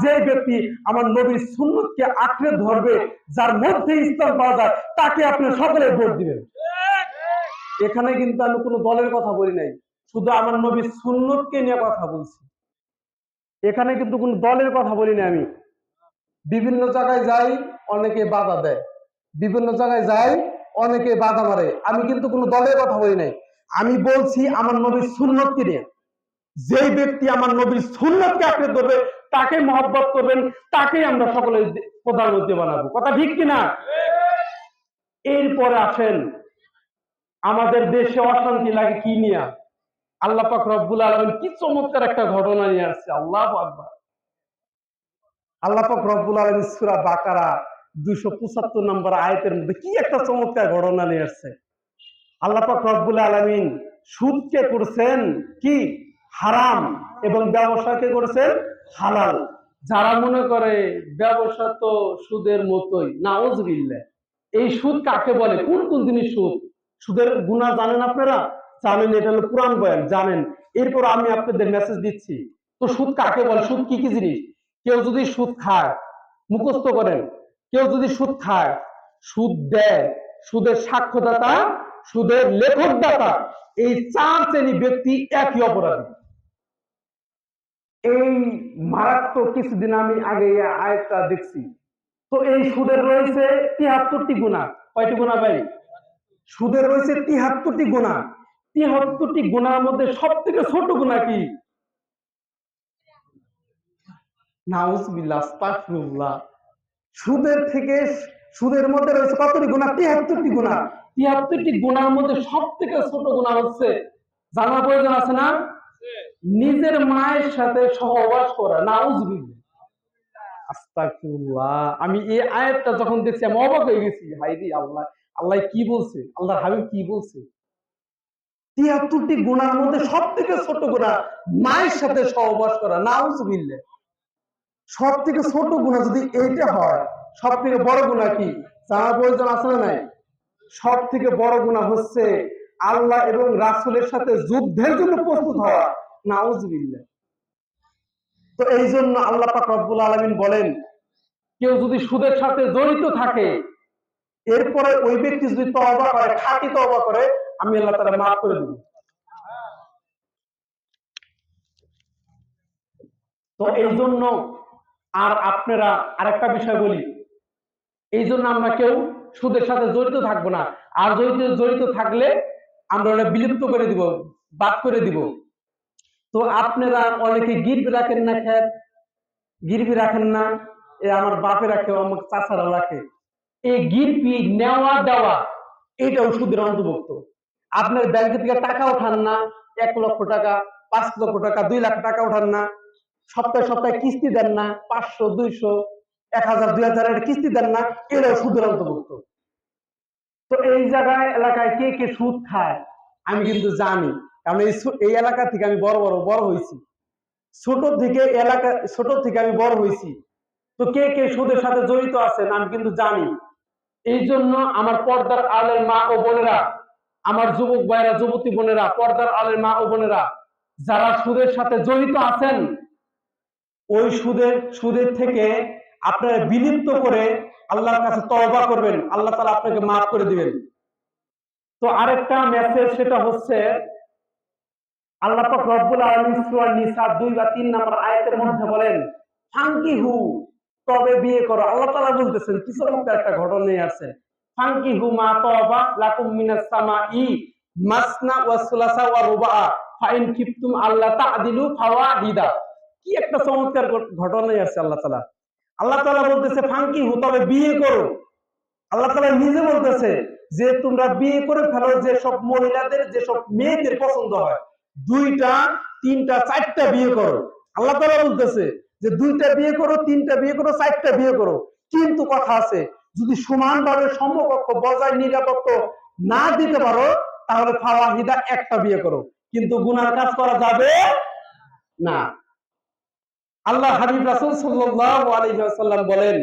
যে ব্যক্তি আমার নবীর সুন্নতকে আঁকড়ে ধরবে, যার মধ্যে ইসলাম পাওয়া যায়, তাকে আপনি সকলে ভোট দিবেন। এখানে কিন্তু আমি কোনো দলের কথা বলি নাই, শুধু আমার নবীর সুন্নতকে নিয়ে কথা বলছি। এখানে কিন্তু কোনো দলের কথা বলি না। আমি বিভিন্ন জায়গায় যাই, অনেকে বাধা দেয়, বিভিন্ন জায়গায় যাই, অনেকে বাধা মারে। আমি কিন্তু কোনো দলের কথা বলি নাই, আমি বলছি আমার নবীর সুন্নতকে নিয়ে। যেই ব্যক্তি আমার নবীর সুন্নতকে আঁকড়ে ধরবে, তাকে মহব্বত করবেন, তাকেই আমরা সকলে প্রধানমন্ত্রী বানাবো। কথা ঠিক কিনা? এরপরে আসেন আমাদের দেশে অশান্তি লাগে কি নিয়ে। আল্লাহ পাক রব্বুল আলামিন কি চমৎকার একটা ঘটনা নিয়ে আসছে। আল্লাহু আকবার। আল্লাহ পাক রব্বুল আলামিন সূরা বাকারা 275 নম্বর আয়াতের মধ্যে কি একটা চমৎকার ঘটনা নিয়ে আসছে। আল্লাহ পাক রব্বুল আলামিন সুদকে করেছেন কি হারাম এবং ব্যবসাকে করেছেন হালাল। যারা মনে করে ব্যবসা তো সুদের মতোই, নাউজুবিল্লাহ। এই সুদ কাকে বলে? কোন কোন জিনিস সুদ? সুদের গুনাহ জানেন আপনারা? জানেন, এটা হলো কোরআন বয়ান, জানেন। এরপর আমি আপনাদের মেসেজ দিচ্ছি। তো সুদ কাকে বলে? সুদ কি কি জিনিস? কেউ যদি সুদ খায়, মুখস্থ করেন, কেউ যদি সুদ খায়, সুদ দেয়, সুদের সাক্ষ্যদাতা, সুদের লেখকদাতা, এই চার শ্রেণী ব্যক্তি একই অপরাধী। এই মারাত্মক কিছুদিন আমি আগে আয়াতটা দেখছি। তো এই সুদের রয়েছে ৭৩টি গুনাহ। কয়টি গুনাহ ভাই? সুদের রয়েছে ৭৩টি গুনাহ। ৭৩টি গুনাহের মধ্যে সবথেকে ছোট গুনাহ কি? নাউজুবিল্লাহ, আস্তাগফিরুল্লাহ। সুদের মধ্যে রয়েছে কতটি গুনাহ? ৭৩টি গুনাহ। ৭৩টি গুনাহের মধ্যে সবথেকে ছোট গুনাহ হচ্ছে, জানা প্রয়োজন আছে না? নিজের মায়ের সাথে সহবাস করা। নাউজুবিল্লাহ, আস্তাগফিরুল্লাহ। আমি এই আয়াতটা যখন দেখছি আমি অবাক হয়ে গেছি। হায়রে আল্লাহ, আল্লাহ কি বলছে, আল্লাহর হাবিব কি বলছে? ৭৩টি গুনাহের মধ্যে সবথেকে ছোট গুনাহ মায়ের সাথে সহবাস করা। নাউজুবিল্লাহ। সব থেকে ছোট গুনাহ যদি এইটা হয়, সব থেকে বড় গুনাহ কি জানার প্রয়োজন আছে না নাই? সব থেকে বড় গুনাহ হচ্ছে আল্লাহ এবং রাসূলের সাথে যুদ্ধের জন্য প্রস্তুত হওয়া। নাউজুবিল্লাহ। তো এই জন্য আল্লাহ পাক রব্বুল আলামিন বলেন, কেউ যদি সুদের সাথে জড়িত থাকে, এরপরে ওই ব্যক্তি যদি তওবা করে, খাঁটি তওবা করে, আমি আল্লাহ তাআলা মাফ করে দেব। তো এই জন্য আর আপনারা আরেকটা বিষয় বলি, এই জন্য আমরা কেউ সুদের সাথে জড়িত থাকবো না। আর জড়িত থাকলে আমরা ওটা বিলুপ্ত করে দিব, বাদ করে দিব। তো আপনারা অনেকে গিরবি রাখেন না, খেত গিরবি রাখেন না, এ আমার বাপে রাখে, আমার চাচারা রাখে। এই গিরবি নেওয়া দেওয়া এটাও সুদের অন্তর্ভুক্ত। আপনার ব্যাংকে থেকে টাকা ওঠান না, ১ লক্ষ টাকা, ৫ লক্ষ টাকা, ২ লাখ টাকা ওঠান না, সপ্তাহে সপ্তাহে কিস্তি দেন না, ৫০০, ২০০, ১০০০, ২০০০ এর কিস্তি দেন না, এটাও সুদের অন্তর্ভুক্ত। তো এই জায়গায় এলাকায় কে কে সুদ খায় আমি কিন্তু জানি, কারণ এই এলাকা থেকে আমি বড় হয়েছি। ছোট থেকে আমি বড় হয়েছি। তো কে কে সুদের সাথে জড়িত আছেন আমি কিন্তু জানি। এই জন্য আমার পর্দার আলের মা ও বোনেরা, আমার যুবক ভাইরা, যুবতী বোনেরা, পর্দার আলের মা ও বোনেরা, যারা সুদের সাথে জড়িত আছেন, ওই সুদের থেকে আপনারা বিলুপ্ত করে আল্লাহর কাছে তওবা করবেন, আল্লাহ তাআলা আপনাকে মাফ করে দিবেন। তো আরেকটা মেসেজ, সেটা হচ্ছে আল্লাহ পাক রব্বুল আলামিন সূরা নিসা 2 বা 3 নম্বর আয়াতের মধ্যে বলেন, ফাঙ্কিহু, তবে বিয়ে করো। আল্লাহ তাআলা বলতেছেন, কি চমৎকার একটা ঘটনা নিয়ে আসছেন, ফাঙ্কিহু মা তাবা লাকুম মিনাস সামাই মাসনা ওয়া সুলাসা ওয়া রুবা ফাইন কিফতুম আল্লাহ তা'দিলু ফাওয়াহিদা। কি একটা চমৎকার ঘটনা নিয়ে আসছে আল্লাহ তাআলা। আল্লাহ তাআলা বলতেছে ফাঙ্কিহু, তবে বিয়ে করো। আল্লাহ তাআলা নিজে বলতেছে যে তোমরা বিয়ে করে ফেলো, যে সব মহিলাদের, যে সব মেয়েদের পছন্দ হয়, 2টা 3টা 4টা বিয়ে করো। আল্লাহ তাআলা বলতেছে যে 2টা বিয়ে করো, 3টা বিয়ে করো, 4টা বিয়ে করো, কিন্তু কথা আছে, যদি সমানভাবে সমকক্ষ বজায় নিরাপত্তা না দিতে পারো তাহলে ফাওয়াহিদা, একটা বিয়ে করো, কিন্তু গুনার কাজ করা যাবে না। আল্লাহ হাবিব রাসূল সাল্লাল্লাহু আলাইহি ওয়াসাল্লাম বলেন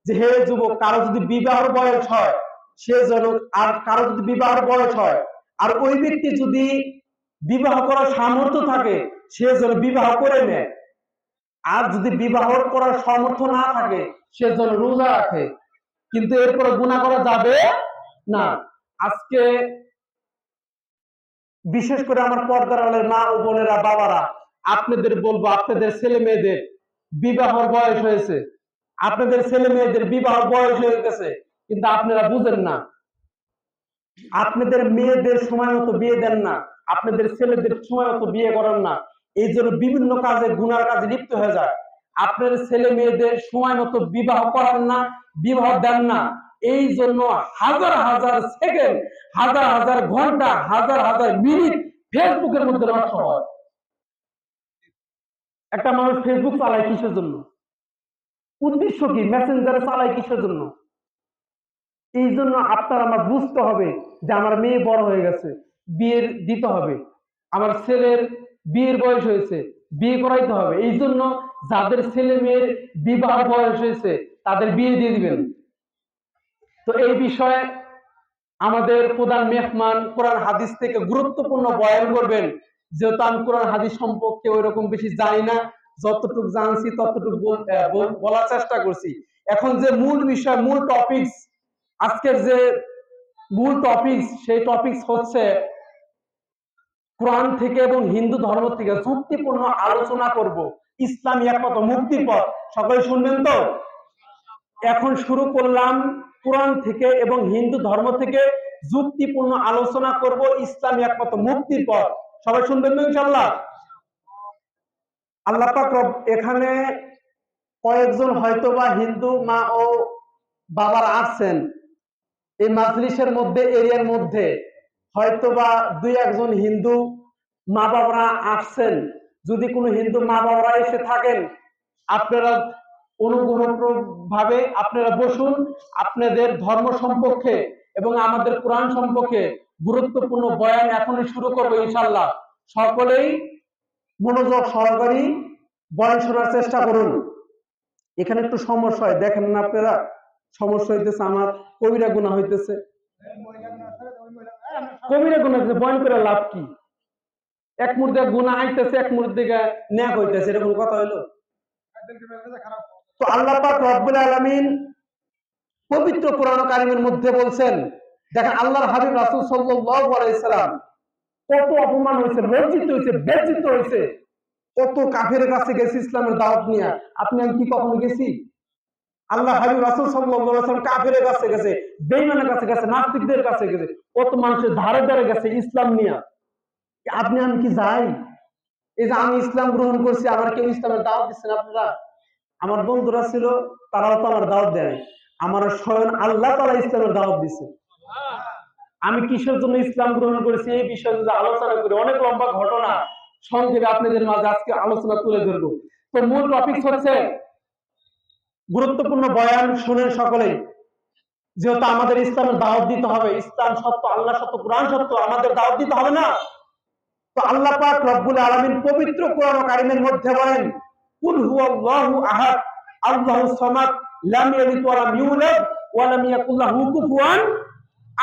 যে হে যুবক, কারো যদি বিবাহের বয়স হয় সে যেন, আর কারো যদি বিবাহের বয়স হয় আর ওই ব্যক্তি যদি বিবাহ করার সামর্থ্য থাকে সে যেন বিবাহ করে নেয়, আর যদি বিবাহ করার সামর্থ্য না থাকে সে যেন রোজা রাখে, কিন্তু এরপরে গুনাহ করা যাবে না। আজকে বিশেষ করে আমার পর্দার আলের মা ও বোনেরা, বাবারা, আপনাদের বলবো, আপনাদের ছেলে মেয়েদের বিবাহের বয়স হয়েছে, আপনাদের ছেলে মেয়েদের বিবাহ বয়স হয়ে গেছে, কিন্তু আপনারা বুঝেন না, আপনাদের মেয়েদের সময় মতো বিয়ে দেন না, আপনাদের ছেলেদের সময় মতো বিয়ে করেন না, এই জন্য বিভিন্ন কাজে, গুনার কাজে লিপ্ত হয়ে যায়। আপনাদের ছেলে মেয়েদের সময় মতো বিবাহ করেন না, বিবাহ দেন না, এই জন্য হাজার হাজার সেকেন্ড, হাজার হাজার ঘন্টা, হাজার হাজার মিনিট ফেসবুকের মধ্যে নষ্ট হয়। একটা মানুষ ফেসবুক চালায় কিসের জন্য? উদ্দেশ্য কি? মেসেঞ্জারে চালায় কিসের জন্য? এই জন্য আপনার আমার বুঝতে হবে যে আমার মেয়ে বড় হয়ে গেছে, বিয়ের দিতে হবে, আমার ছেলের বিয়ের বয়স হয়েছে, বিয়ে করাইতে হবে। এই জন্য যাদের ছেলে মেয়ের বিবাহ বয়স হয়েছে তাদের বিয়ে দিয়ে দিবেন। তো এই বিষয়ে আমাদের প্রধান মেহমান কোরআন হাদিস থেকে গুরুত্বপূর্ণ বয়ান করবেন, যেহেতু আমি কোরআন হাদিস সম্পর্কে ওইরকম বেশি জানি না, যতটুকু জানছি ততটুকু বলার চেষ্টা করছি। এখন যে মূল বিষয়, মূল টপিকস, আজকের যে মূল টপিকস, সেই টপিকস হচ্ছে কোরআন থেকে এবং হিন্দু ধর্ম থেকে যুক্তিপূর্ণ আলোচনা করব, ইসলামী একমাত্র মুক্তির পথ। সকলে শুনবেন তো? এখন শুরু করলাম কোরআন থেকে এবং হিন্দু ধর্ম থেকে যুক্তিপূর্ণ আলোচনা করব, ইসলামী একমাত্র মুক্তির পথ। সবাই শুনবেন তো ইনশাআল্লাহ? আল্লাহ পাক এখানে কয়েকজন হয়তোবা হিন্দু মা ও বাবারা আসছেন এই মাজলিসের মধ্যে, এরিয়ার মধ্যে হয়তোবা 2-1জন হিন্দু মা বাবারা আসছেন। যদি কোনো হিন্দু মা বাবারা এসে থাকেন, আপনারা অনুগ্রহভাবে আপনারা বসুন, আপনাদের ধর্ম সম্পর্কে এবং আমাদের কোরআন সম্পর্কে গুরুত্বপূর্ণ বয়ান এখনই শুরু করবো ইনশাআল্লাহ। সকলেই মনোযোগ সহকারী বয়ান শোনার চেষ্টা করুন। এখানে একটু সমস্যা হয়, দেখেন না আপনারা, সমস্যা হইতেছে, আমার কবিরা গুনাহ হইতেছে। কবিরা গুনাহ হইতেছে, বয়ান করে লাভ কি? এক মুহূর্তে গুনাহ আইতেছে, এক মুহূর্তে ন্যাক হইতেছে, এরকম কথা হইলো? তো আল্লাহ পাক রব্বুল আলামিন পবিত্র কোরআন কারীমের মধ্যে বলছেন, দেখেন আল্লাহর হাবিব রাসূল সাল্লাল্লাহু আলাইহি সাল্লাম কত অপমান হয়েছে, লজ্জিত হয়েছে, বেজ্জিত হয়েছে, কত কাফেরের কাছে গেছে ইসলামের দাওয়াত নিয়ে। আপনি আমি কি কখনো গেছি? আল্লাহ হাবিব রাসূল সাল্লাল্লাহু আলাইহি ওয়াসাল্লাম কাফেরের কাছে গেছে, বেঈমানের কাছে গেছে, নাস্তিকদের কাছে গেছে, কত মানুষের ধারে ধারে গেছে ইসলাম নিয়ে। আপনি আমি কি যাই? এই যে আমি ইসলাম গ্রহণ করছি, আমার কেউ ইসলামের দাওয়াত দিচ্ছেন আপনারা? আমার বন্ধুরা ছিল, তারাও তো আমার দাওয়াত দেয়, আমার স্বয়ং আল্লাহ তাআলা ইসলামের দাওয়াত দিচ্ছে। আমি কিসের জন্য ইসলাম গ্রহণ করেছি এই বিষয়ে যদি আলোচনা করি, অনেক লম্বা ঘটনা, সংক্ষেপে আপনাদের মাঝে আজকে আলোচনা তুলে ধরবো। তো মূল টপিক হচ্ছে, গুরুত্বপূর্ণ বয়ান শুনেন সকলেই, যেহেতু আমাদের ইসলামের দাওয়াত দিতে হবে, ইসলাম সত্য, আল্লাহ সত্য, কোরআন সত্য, আমাদের দাওয়াত দিতে হবে না? তো আল্লাহ পাক রব্বুল আলামিন পবিত্র কোরআন কারীমের মধ্যে বলেন, কুল হুয়াল্লাহু আহাদ, আল্লাহুস সামাদ লাম ইয়ালিদ ওয়া লাম ইউলাদ ওয়া লাম ইয়াকুল লাহু কুফুয়ান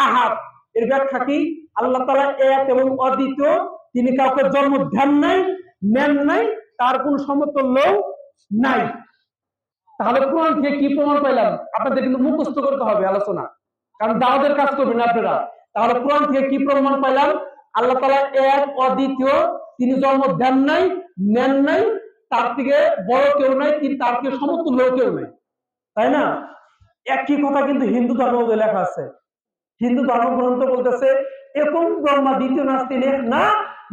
আহাদ। এর ব্যাখ্যা কি? আল্লাহ তাআলা এক এবং অদ্বিতীয়, তিনি কাউকে জন্ম দেন নাই, নেন নাই, তার কোনো সমতুল্য নাই। তাহলে কোরআন থেকে কি প্রমাণ পেলাম? আপনাদের কিন্তু মুখস্থ করতে হবে আলোচনা, কারণ দাওয়াতের কাজ করবেন আপনারা। তাহলে কোরআন থেকে কি প্রমাণ পেলাম? আল্লাহ তাআলা এক অদ্বিতীয়, তিনি জন্ম দেন নাই, নেন নাই, তার থেকে বড় কেউ নাই, তিনি তার থেকে সমতুল্য কেউ নাই, তাই না? একই কথা কিন্তু হিন্দু ধর্ম লেখা আছে। হিন্দু ধর্মগ্রন্থ বলতেছে একম ব্রহ্মা দ্বিতীয় নাস্তি না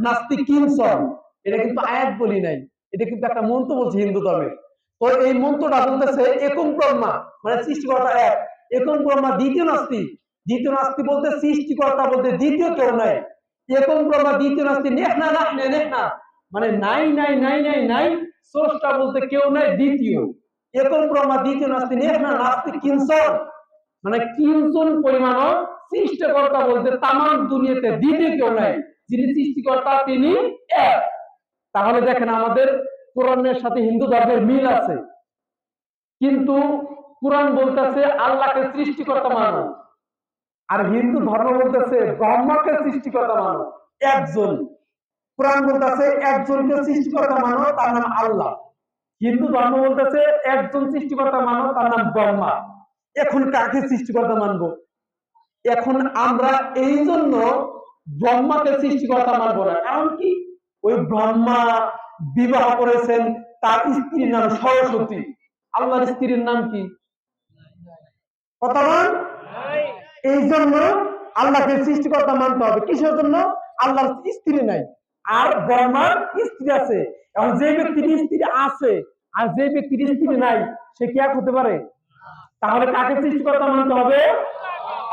নাস্তি কিঞ্চন। এটা কিন্তু আয়াত বলি নাই, এটা কিন্তু একটা মন্ত্র বলছে হিন্দু ধর্মে। তো এই মন্ত্রটা বলতেছে একম ব্রহ্মা মানে সৃষ্টিকর্তা এক, একম ব্রহ্মা দ্বিতীয় নাস্তি। দ্বিতীয় নাস্তি বলতে সৃষ্টিকর্তা বলতে দ্বিতীয় কেউ নাই। একম ব্রহ্মা দ্বিতীয় নাস্তি নেহনা নাহনে নেহনা মানে নাই নাই নাই নাই নাই, স্রষ্টা বলতে কেউ নাই দ্বিতীয়। একম ব্রহ্মা দ্বিতীয় নাস্তি নেহনা নাস্তি কিঞ্চন মানে কিঞ্চন পরিমাণও সৃষ্টিকর্তা বলতে তামাম দুনিয়াতে দ্বিতীয় কেউ নাই, যিনি সৃষ্টিকর্তা তিনি এক। তাহলে দেখেন আমাদের কোরআনের সাথে হিন্দু ধর্মের মিল আছে, কিন্তু কোরআন বলতেছে আল্লাহকে সৃষ্টিকর্তা মানো, আর হিন্দু ধর্ম বলতেছে ব্রহ্মাকে সৃষ্টিকর্তা মানো একজন। কোরআন বলতেছে একজনকে সৃষ্টিকর্তা মানো, তার নাম আল্লাহ। হিন্দু ধর্ম বলতেছে একজন সৃষ্টিকর্তা মানো, তার নাম ব্রহ্মা। এখন কাকে সৃষ্টিকর্তা মানবো? এখন আমরা এই জন্য ব্রহ্মাকে সৃষ্টিকর্তা মানবো না। কারণ কি? ওই ব্রহ্মা বিবাহ করেছেন, তার স্ত্রীর নাম সরস্বতী। আল্লাহর স্ত্রীর নাম কি? কথা বল। এই জন্য আল্লাহকে সৃষ্টিকর্তা মানতে হবে। কিসের জন্য? আল্লাহর স্ত্রী নাই, আর ব্রহ্মার স্ত্রী আছে। এখন যে ব্যক্তির স্ত্রী আছে আর যে ব্যক্তির স্ত্রী নাই, সে কি এক হতে পারে? তাহলে কাকে সৃষ্টিকর্তা মানতে হবে?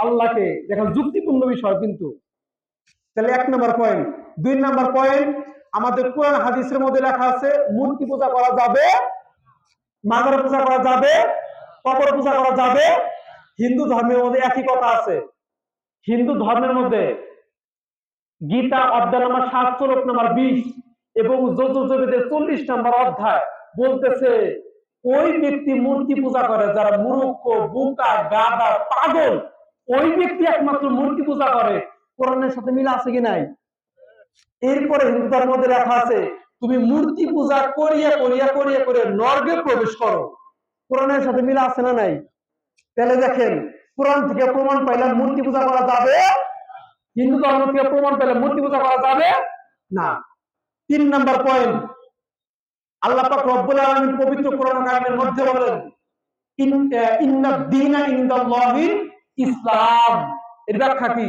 আল্লাহকে। দেখেন যুক্তিপূর্ণ বিষয় কিন্তু। তাহলে 1 নম্বর পয়েন্ট। 2 নম্বর পয়েন্ট, আমাদের কোরআন হাদিসের মধ্যে লেখা আছে মূর্তি পূজা করা যাবে, মাজার পূজা করা যাবে, কবর পূজা করা যাবে। হিন্দু ধর্মের মধ্যে একই কথা আছে। হিন্দু ধর্মের মধ্যে গীতা অধ্যায় নম্বর 7 শ্লোক নম্বর 20 এবং যজুর্বেদের 40 নম্বর অধ্যায় বলতেছে ওই ব্যক্তি মূর্তি পূজা করে যারা মূর্খ, বোকা, গাধা, পাগল, ওই ব্যক্তি একমাত্র মূর্তি পূজা করে। কোরআনের সাথে মিল আছে কি নাই? এরপরে হিন্দু ধর্মের মধ্যে লেখা আছে তুমি মূর্তি পূজা করিয়া করিয়া করিয়া করে নরকে প্রবেশ করো। কোরআনের সাথে মিল আছে না নাই? তাহলে দেখেন কোরআন থেকে প্রমাণ পাইলাম মূর্তি পূজা করা যাবে, হিন্দু ধর্ম থেকে প্রমাণ পেলাম মূর্তি পূজা করা যাবে না। 3 নম্বর পয়েন্ট, আল্লাহ পাক রব্বুল আলামিন পবিত্র কোরআন কারিমের মধ্যে বলেন ইন্নাদ দীনা ইনদাল্লাহিল ইসলাম। এর ব্যাখ্যা কি?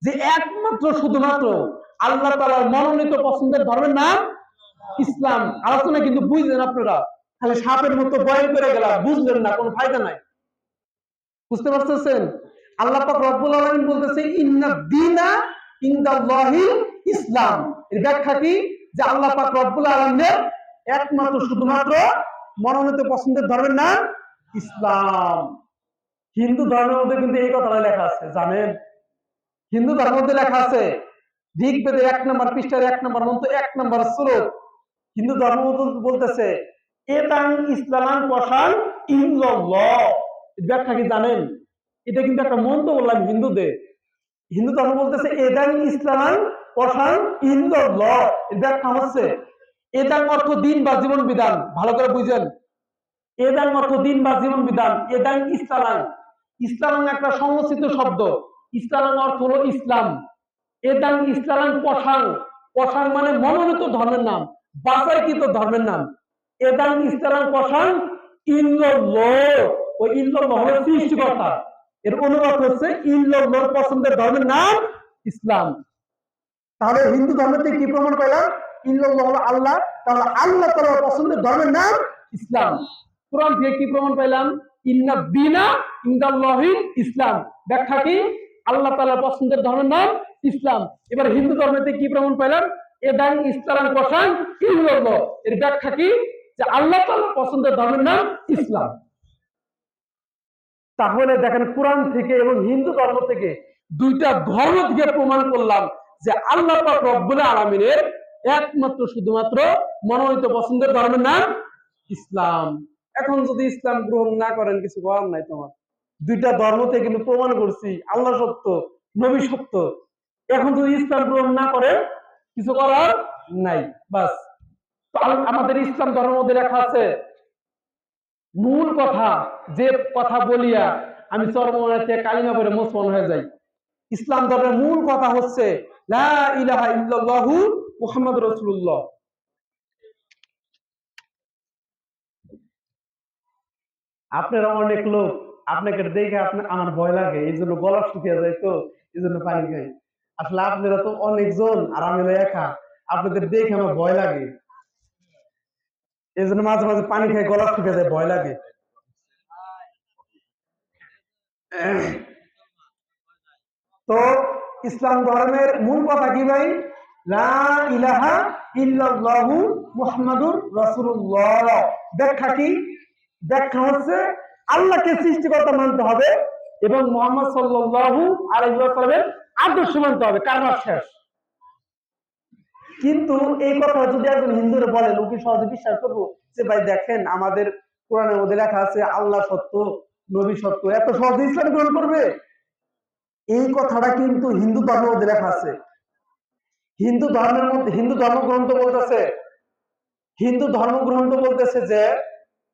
যে একমাত্র শুধুমাত্র আল্লাহ তাআলার মনোনীত পছন্দের ধর্মের নাম ইসলাম। আলোচনা কিন্তু বুঝলেন আপনারা, তাহলে সাপের মতো বয়ান করে গেলাম, বুঝলেন না, কোনো ফায়দা নাই। বুঝতে পারতেছেন? আল্লাহ পাক রব্বুল আলামিন বলতেছে ইন্নাদ দীনা ইনদাল্লাহিল ইসলাম। এর ব্যাখ্যা কি? যে আল্লাহ পাক রব্বুল আলামিনের একমাত্র শুধুমাত্র মনোনীত পছন্দের ধর্মের নাম ইসলাম। হিন্দু ধর্মের মধ্যে কিন্তু এই কথাটা লেখা আছে, জানেন? হিন্দু ধর্মের মধ্যে লেখা আছে ঋগ্বেদের 1 নম্বর পৃষ্ঠার 1 নম্বর মন্ত্র 1 নম্বর শ্লোক। হিন্দু ধর্ম বলতেছে এতাং ইসলামান পশান ইল্লাল্লাহ। ব্যাখ্যা কি জানেন? এটা কিন্তু একটা মন্ত্র বললাম হিন্দুদের। হিন্দু ধর্ম বলতেছে এদাং ইসলামান পশান ইল্লাল্লাহ। এর ব্যাখ্যা হচ্ছে এদাং অর্থ দিন বা জীবন বিধান। ভালো করে বুঝেন, এদাং অর্থ দিন বা জীবন বিধান। এদাং ইসলাম, ইসলাম একটা সংস্কৃত শব্দ। ইসলাম অর্থ হলো ইসলাম। এদাং ইসলাম পশাং, পশাং মানে মনোনীত ধর্মের নাম, বাছাইকৃত ধর্মের নাম। এদাং ইসলাম পশাং ইল্লাল্লাহ, ওই ইল্লাল্লাহ হলো সৃষ্টিকর্তা। এর অনুবাদ হচ্ছে ইল্লাল্লাহর পছন্দের ধর্মের নাম ইসলাম। তাহলে হিন্দু ধর্ম থেকে কি প্রমাণ পেলাম? ইল্লাল্লাহ হলো আল্লাহ, তাহলে আল্লাহ তাআলার পছন্দের ধর্মের নাম ইসলাম। কোরআন থেকে কি প্রমাণ পেলাম? ইন্নাদ দীনা ইনদাল্লাহিল ইসলাম। ব্যাখ্যা কি? আল্লাহ তাআলার পছন্দের ধর্মের নাম ইসলাম। এবার হিন্দু ধর্ম থেকে কি প্রমাণ পেলাম? এদাং ইসলাম পশাং ইল্লাল্লাহ। এর ব্যাখ্যা কি? যে আল্লাহ তাআলার পছন্দের ধর্মের নাম ইসলাম। তাহলে দেখেন কোরআন থেকে এবং হিন্দু ধর্ম থেকে দুইটা ধর্ম থেকে প্রমাণ করলাম যে আল্লাহ পাক রব্বুল আলামিনের একমাত্র শুধুমাত্র মনোনীত পছন্দের ধর্মের নাম ইসলাম। এখন যদি ইসলাম গ্রহণ না করেন কিছু করার নাই তোমার। দুইটা ধর্মতে কিন্তু প্রমাণ করছি আল্লাহ সত্য, নবী সত্য। এখন যদি ইসলাম গ্রহণ না করে কিছু করার নাই। বাস। আমাদের ইসলাম ধর্মের মধ্যে লেখা আছে, মূল কথা যে কথা বলিয়া আমি চরমনাতে কালিমা পড়ে মুসলমান হয়ে যাই। ইসলাম ধর্মের মূল কথা হচ্ছে লা ইলাহা ইল্লাল্লাহু মুহাম্মাদুর রাসূলুল্লাহ। আপনারা অনেক লোক, আপনাকে দেখে আমার ভয় লাগে, এই জন্য গলা শুকিয়ে যায়, তো এই জন্য পানি খাই। আসলে আপনারা তো অনেকজন আর আমি একা, আপনাদের দেখে আমার ভয় লাগে, এই জন্য মাঝে মাঝে পানি খাই, গলা শুকিয়ে যায়, ভয় লাগে। তো ইসলাম ধর্মের মূল কথা কি ভাই? লা ইলাহা ইল্লাল্লাহু মুহাম্মাদুর রাসূলুল্লাহ। ব্যাখ্যা কি? ব্যাখ্যা হচ্ছে আল্লাহকে সৃষ্টিকর্তা মানতে হবে এবং মুহাম্মদ সাল্লাল্লাহু আলাইহি ওয়াসাল্লামের আদর্শ মানতে হবে। কারবার শেষ। কিন্তু এই কথা যদি একজন হিন্দুরে বলেন, ও কি সহজে বিশ্বাস করবো যে ভাই দেখেন আমাদের কোরআনের মধ্যে লেখা আছে আল্লাহ সত্য, নবী সত্য, এত সহজে ইসলাম গ্রহণ করবে? এই কথাটা কিন্তু হিন্দু ধর্মের মধ্যে লেখা আছে। হিন্দু ধর্মের মধ্যে হিন্দু ধর্মগ্রন্থ বলতেছে, হিন্দু ধর্মগ্রন্থ বলতেছে যে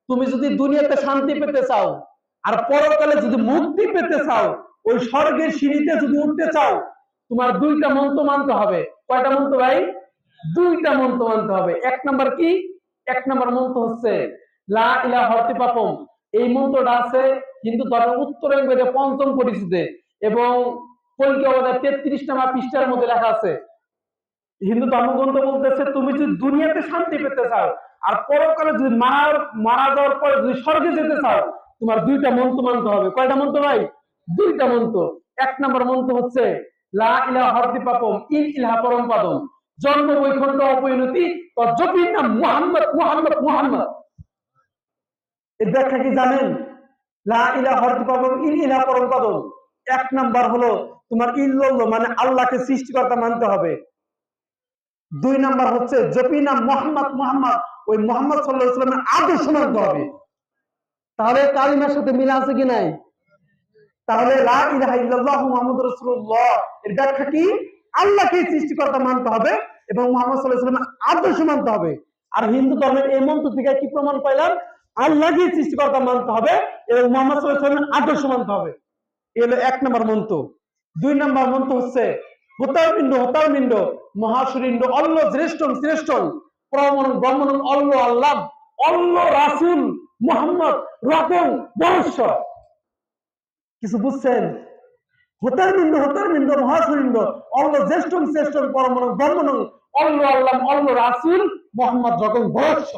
তুমি যদি দুনিয়াতে শান্তি পেতে চাও আর পরকালে যদি মুক্তি পেতে চাও, ওই স্বর্গের সিঁড়িতে যদি উঠতে চাও, তোমার দুইটা মন্ত্র মানতে হবে। কয়টা মন্ত্র ভাই? দুইটা মন্ত্র মানতে হবে। এক নাম্বার কি? এক নাম্বার মন্ত্র হচ্ছে লা ইলাহা পাপম। এই মন্ত্রটা আছে হিন্দু ধর্মের উত্তরাঙ্গের পঞ্চম পরিচিতে এবং কল্কি অবদায় 33 নম্বর পৃষ্ঠার মধ্যে লেখা আছে। হিন্দু ধর্মগ্রন্থ বলতেছে তুমি যদি দুনিয়াতে শান্তি পেতে চাও আর পরকালে যদি মারা যাওয়ার পরে যদি স্বর্গে যেতে চাও, তোমার দুইটা মন্ত্র মানতে হবে। কয়টা মন্ত্র ভাই? দুইটা মন্ত্র। এক নম্বর মন্ত্র হচ্ছে লা ইলাহা পাপম ইন ইলাহা পরম পদম। জন্ম বৈকুণ্ঠ অপরিণতি তজ্জপির নাম মুহাম্মদ মুহাম্মদ মুহাম্মদ। এর ব্যাখ্যা কি জানেন? লা ইলাহা পাপম ইন ইলাহা পরম পদম। এক নাম্বার হলো তোমার ইল্লাল্লাহ মানে আল্লাহকে সৃষ্টিকর্তা মানতে হবে। দুই নাম্বার হচ্ছে জপি নাম মুহাম্মদ মুহাম্মদ, ওই মুহাম্মদ সাল্লাল্লাহু আলাইহি ওয়াসাল্লামের আদর্শ মানতে হবে। তাহলে কালিমার সাথে মিল আছে কি নাই? তাহলে লা ইলাহা ইল্লাল্লাহু মুহাম্মাদুর রাসূলুল্লাহ এর ব্যাখ্যা কি? আল্লাহকে সৃষ্টিকর্তা মানতে হবে এবং মুহাম্মদ সাল্লাল্লাহু আলাইহি ওয়াসাল্লামের আদর্শ মানতে হবে। আর হিন্দু ধর্মের এই মন্ত্র থেকে কি প্রমাণ পাইলাম? আল্লাহকে সৃষ্টিকর্তা মানতে হবে এবং মুহাম্মদ সাল্লাল্লাহু আলাইহি ওয়াসাল্লামের আদর্শ মানতে হবে। এই হলো এক নম্বর মন্ত্র। দুই নম্বর মন্ত্র হচ্ছে হতারপিণ্ড হতারপিণ্ড মহাসুরিণ্ড অল্ল শ্রেষ্ঠ শ্রেষ্ঠ প্রমণ ব্রহ্মণ অল্ল আল্লাহ অল্ল রাসূল মুহাম্মদ রকম বর্ষ। কিছু বুঝছেন? হতারপিণ্ড হতারপিণ্ড মহাসুরিণ্ড অল্ল জ্যেষ্ঠ শ্রেষ্ঠ পরমণ ব্রহ্মণ অল্ল আল্লাহ অল্ল রাসূল মুহাম্মদ রকম বর্ষ।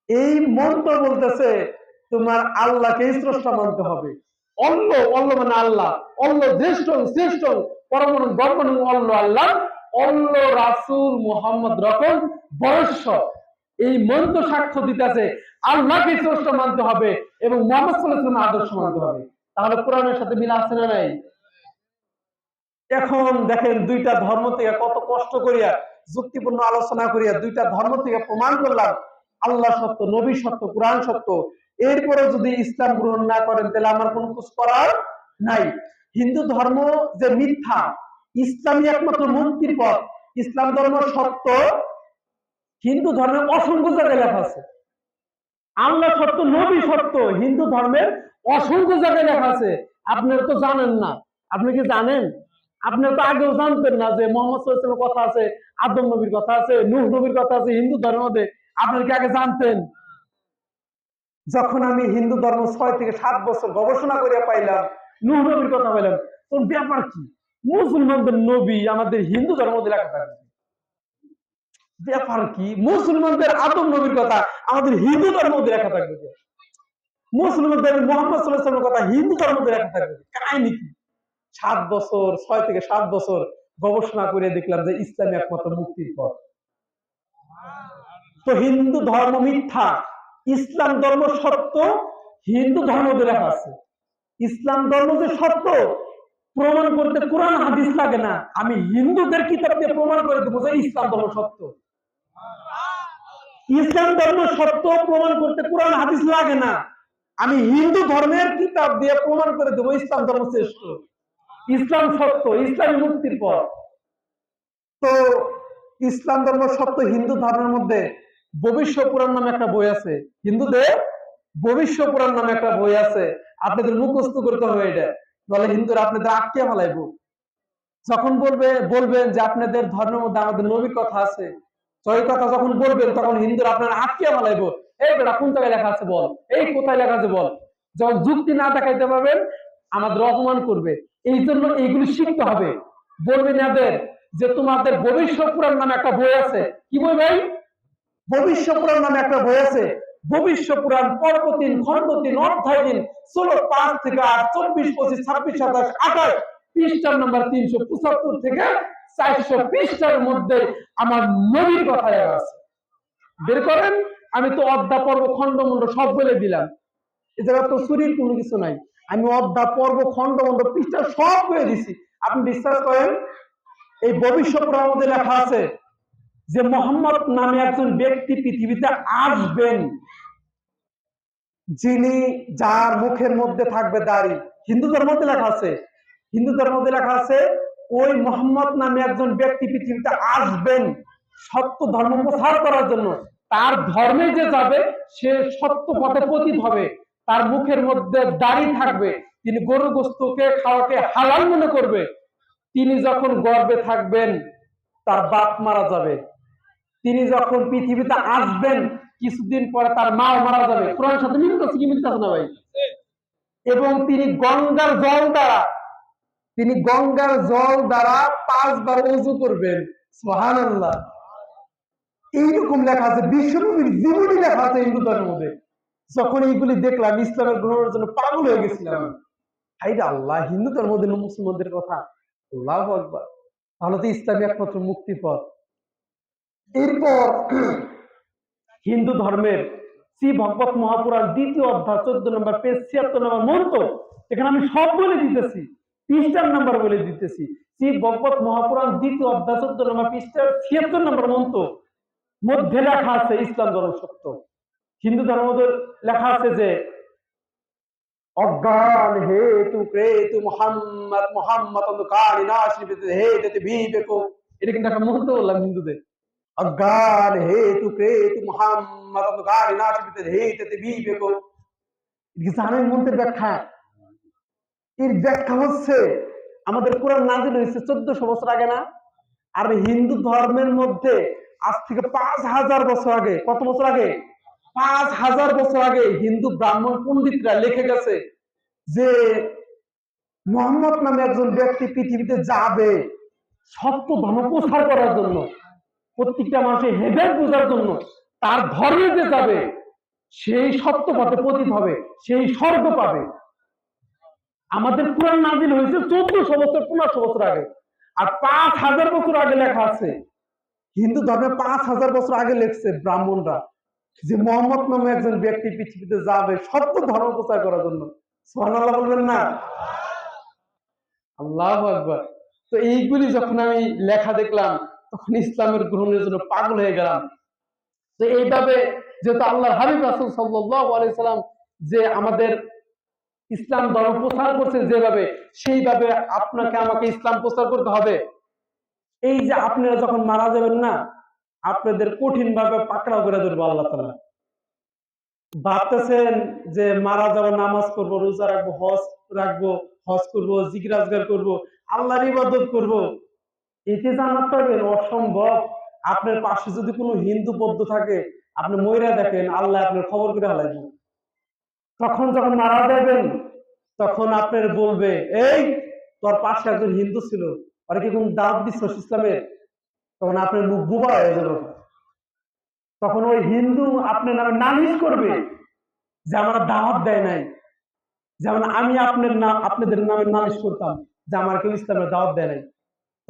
এই মন্ত্র বলতেছে তোমার আল্লাহকে স্রষ্টা মানতে হবে। অল্ল অল্ল মানে আল্লাহ, অল্ল জ্যেষ্ঠ শ্রেষ্ঠ পরমণ ব্রহ্মণ অল্ল আল্লাহ অল্ল রাসূল মুহাম্মদ রকম বর্ষ। এই মন্ত্র সাক্ষ্য দিতেছে আল্লাহকে স্রষ্টা মানতে হবে এবং মুহাম্মদ সাল্লাল্লাহু আলাইহি ওয়াসাল্লামের আদর্শ মানতে হবে। তাহলে কোরআনের সাথে মিল আছে না নাই? এখন দেখেন দুইটা ধর্ম থেকে কত কষ্ট করিয়া যুক্তিপূর্ণ আলোচনা করিয়া দুইটা ধর্ম থেকে প্রমাণ করলাম আল্লাহ সত্য, নবী সত্য, কোরআন সত্য। এরপরে যদি ইসলাম গ্রহণ না করেন তাহলে আমার কোনো কিছু করার নাই। হিন্দু ধর্ম যে মিথ্যা, ইসলামই একমাত্র মুক্তির পথ। ইসলাম ধর্ম সত্য, হিন্দু ধর্মের অসংখ্য জায়গায় লেখা আছে। আল্লাহ সত্য, নবী সত্য, হিন্দু ধর্মের অসংখ্য জায়গায় লেখা আছে। আপনারা তো জানেন না। আপনি কি জানেন? আপনারা তো আগেও জানতেন না যে মুহাম্মদ সাল্লাল্লাহু আলাইহি ওয়াসাল্লামের কথা আছে, আদম নবীর কথা আছে, নূহ নবীর কথা আছে হিন্দু ধর্মের মধ্যে। আপনারা কি আগে জানতেন? যখন আমি হিন্দু ধর্ম 6 থেকে 7 বছর গবেষণা করে পাইলাম, নূহ নবীর কথা পাইলাম, তোর ব্যাপার কি? মুসলমানদের নবী আমাদের হিন্দু ধর্মের মধ্যে লেখা থাকে। ব্যাপার কি? মুসলমানদের আদম নবীর কথা আমাদের হিন্দু ধর্মের মধ্যে লেখা থাকবে। মুসলমানদের মুহাম্মদ সাল্লাল্লাহু আলাইহি ওয়াসাল্লামের কথা হিন্দু ধর্মের মধ্যে লেখা থাকবে। কাহিনী কি? 7 বছর, 6 থেকে 7 বছর গবেষণা করে দেখলাম যে ইসলাম একমাত্র মুক্তির পথ। তো হিন্দু ধর্ম মিথ্যা, ইসলাম ধর্ম সত্য, হিন্দু ধর্ম লেখা আছে। ইসলাম ধর্ম যে সত্য প্রমাণ করতে কোরআন হাদিস লাগে না, আমি হিন্দুদের কিতাব দিয়ে প্রমাণ করে দেবো যে ইসলাম ধর্ম সত্য। ইসলাম ধর্ম সত্য প্রমাণ করতে কোরআন হাদিস লাগে না, আমি হিন্দু ধর্মের কিতাব দিয়ে প্রমাণ করে দেবো ইসলাম ধর্ম শ্রেষ্ঠ, ইসলাম সত্য, ইসলামী মুক্তির পথ। তো ইসলাম ধর্ম সত্য, হিন্দু ধর্মের মধ্যে ভবিষ্য পুরাণ নামে একটা বই আছে, হিন্দুদের ভবিষ্য পুরাণ নামে একটা বই আছে, আপনাদের মুখস্থ করতে হবে এটা, বলে হিন্দুরা আপনাদের আটকে ফেলাইব। যখন বলবেন যে আপনাদের ধর্মের মধ্যে আমাদের নবীর কথা আছে, ওই কথা যখন বলবেন তখন হিন্দুরা আপনারা আটকে ফেলাইব, এই বেটা কোন জায়গায় লেখা আছে বল, এই কোথায় লেখা আছে বল। যখন যুক্তি না দেখাইতে পারবেন আমাদের অপমান করবে। এই জন্য এইগুলি শিখতে হবে। বলবেন এদের যে তোমাদের ভবিষ্য পুরাণ নামে একটা বই আছে, কি বই ভাই? ভবিষ্য পুরাণ নামে একটা বই আছে। ভবিষ্য পুরাণ পর্ব ৩, খণ্ড ৩, অধ্যায় ৩, ১৬, ৫ থেকে ৮, ২৪, ২৫, ২৬, ২৭, ২৮, পৃষ্ঠা নাম্বার ৩৭৫ থেকে ৪০০ পৃষ্ঠার মধ্যে আমার নবীর কথা আছে। বের করেন, আমি তো অধ্যায় পর্ব খণ্ড মন্ড সব বলে দিলাম, এ জায়গা তো চুরির কোনো কিছু নাই, আমি অধ্যায় পর্ব খণ্ড মন্ড পৃষ্ঠা সব বলে দিছি। আপনি বিশ্বাস করেন, এই ভবিষ্য পুরাণের মধ্যে লেখা আছে যে মোহাম্মদ নামে একজন ব্যক্তি পৃথিবীতে আসবেন, যিনি যার মুখের মধ্যে থাকবে দাড়ি। হিন্দুদের মধ্যে লেখা আছে, হিন্দুদের মধ্যে লেখা আছে ওই মোহাম্মদ নামে একজন ব্যক্তি পৃথিবীতে আসবেন সত্য ধর্ম প্রচার করার জন্য। তার ধর্মে যে যাবে সে সত্য পথে পতিত হবে, তার মুখের মধ্যে দাড়ি থাকবে, তিনি গরু গোস্তকে খাওয়াকে হালাল মনে করবে। তিনি যখন গর্ভে থাকবেন তার বাপ মারা যাবে, তিনি যখন পৃথিবীতে আসবেন কিছুদিন পরে তার মাও মারা যাবে। কোরআনের সাথে মিল আছে কি মিলতেছে না ভাই? এবং তিনি গঙ্গার জল দ্বারা, তিনি গঙ্গার জল দ্বারা 5 বার ওযু করবেন। সুবহানাল্লাহ। এইরকম লেখা আছে, বিশ্বনবীর জীবনী লেখা আছে হিন্দু ধর্মের মধ্যে। যখন এইগুলি দেখলাম ইসলামের গ্রহণের জন্য পাগল হয়ে গেছিলাম। হাই রে আল্লাহ, হিন্দু ধর্মের মধ্যে মুসলমানদের কথা, আল্লাহু আকবার। তাহলে তো ইসলামী একমাত্র মুক্তির পথ। এরপর হিন্দু ধর্মের শ্রী ভগবত মহাপুরাণ ২য় অধ্যায় ১৪ নম্বর পেজ ৭৬ নম্বর মন্ত্র, এখানে আমি সব বলে দিতেছি, পৃষ্ঠার নাম্বার বলে দিতেছি। শ্রী ভগবত মহাপুরাণ ২য় অধ্যায় ১৪ নম্বর পৃষ্ঠার ৭৬ নম্বর মন্ত্র মধ্যে লেখা আছে ইসলাম ধর্ম সত্য। হিন্দু ধর্ম লেখা আছে যে অজ্ঞান হেতু ক্রেতু মোহাম্মদ মোহাম্মদ অন্ধকারি নাশি হেতু বিবেক, এটা কিন্তু একটা মন্ত্র বললাম হিন্দুদের। অজ্ঞান হেতু ক্রেতু মোহাম্মদ অন্ধকারি নাশি হেতু বিবেক, জানেন মন্ত্রের ব্যাখ্যা? এর ব্যাখ্যা হচ্ছে আমাদের কোরআন নাযিল হয়েছে ১৪০০ বছর আগে না, আর হিন্দু ধর্মের মধ্যে আজ থেকে ৫০০০ বছর আগে, কত বছর আগে? ৫০০০ বছর আগে হিন্দু ব্রাহ্মণ পণ্ডিতরা লিখে গেছে যে মোহাম্মদ নামে একজন ব্যক্তি পৃথিবীতে যাবে সত্য ধর্ম প্রচার করার জন্য, প্রত্যেকটা মানুষের হেদায়েত বোঝার জন্য। তার ধর্মে যে যাবে সেই সত্য পথে পতিত হবে, সেই স্বর্গ পাবে। আমাদের কোরআন নাযিল হয়েছে ১৪০০ বছর ১৫০০ বছর আগে, আর ৫০০০ বছর আগে লেখা আছে হিন্দু ধর্মে, ৫০০০ বছর আগে লিখছে ব্রাহ্মণরা যে মোহাম্মদ নামে একজন ব্যক্তি পৃথিবীতে যাবে সত্য ধর্ম প্রচার করার জন্য। সুবহানাল্লাহ বলবেন না? আল্লাহু আকবার। তো এইগুলি যখন আমি লেখা দেখলাম তখন ইসলামের গ্রহণের জন্য পাগল হয়ে গেলাম। তো এইভাবে যেহেতু আল্লাহর হাবিব রাসূল সাল্লাল্লাহু আলাইহি সাল্লাম যে আমাদের ইসলাম ধর্ম প্রচার করছে যেভাবে, সেইভাবে আপনাকে আমাকে ইসলাম প্রচার করতে হবে। এই যে আপনারা যখন মারা যাবেন না, আপনাদের কঠিন ভাবে পাকড়াও করে ধরবো আল্লাহ তাআলা। ভাবতেছেন যে মারা যাবো, নামাজ পড়বো, রোজা রাখবো, হজ করবো, জিকির আজগার করবো, আল্লাহর ইবাদত করবো, এতে জান্নাত পাবেন? অসম্ভব। আপনার পাশে যদি কোনো হিন্দু বৌদ্ধ থাকে, আপনি মইরা দেখেন, আল্লাহ আপনার খবর করে হালাইবেন। তখন যখন মারা যাবেন তখন আপনার বলবে, এই তোর পাশে একজন হিন্দু ছিল, আর কি কোন দাওয়াত দিচ্ছ ইসলামের? তখন আপনার মুখ বুবা হয়ে যাবে। তখন ওই হিন্দু আপনার নামে নালিশ করবে যে আমার দাওয়াত দেয় নাই, যেমন আমি আপনাদের নামে নালিশ করতাম যে আমার কেউ ইসলামের দাওয়াত দেয় নাই।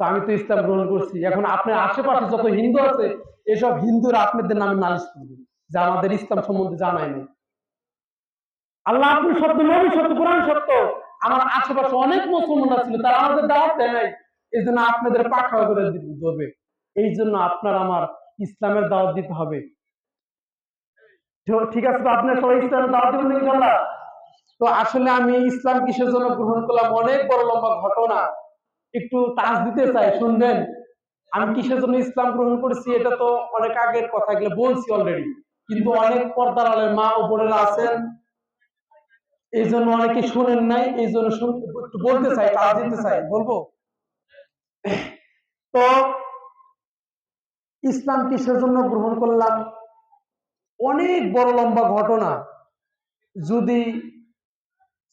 তো আমি তো ইসলাম গ্রহণ করছি, এখন আপনার আশেপাশে যত হিন্দু আছে এসব হিন্দুরা আপনাদের নামে নালিশ করবে যে আমাদের ইসলাম সম্বন্ধে জানাই নেই। আল্লাহ আপনি সত্য, নবী সত্য, কোরআন সত্য, আমার আশেপাশে অনেক মুসলমান ছিল তারা আমাদের দাওয়াত দেয় নাই, এই জন্য আপনাদের পাকড়াও করে ধরবে। এই জন্য আপনার আমার ইসলামের দাওয়াত দিতে হবে। তো ঠিক আছে, তো আপনার সবাই ইসলাম দাওয়াত দিবেন ইনশাআল্লাহ। তো আসলে আমি ইসলাম কিসের জন্য গ্রহণ করলাম, অনেক বড় লম্বা ঘটনা, একটু টাচ দিতে চাই, শুনবেন? আমি কিসের জন্য ইসলাম গ্রহণ করেছি এটা তো অনেক আগের কথা, এগুলো বলছি অলরেডি, কিন্তু অনেক পর্দার আলের মা ও বোনেরা আছেন, এই জন্য অনেকে শোনেন নাই, এই জন্য একটু বলতে চাই, টাচ দিতে চাই, বলবো। তো ইসলাম কিসের জন্য গ্রহণ করলাম, অনেক বড় লম্বা ঘটনা, যদি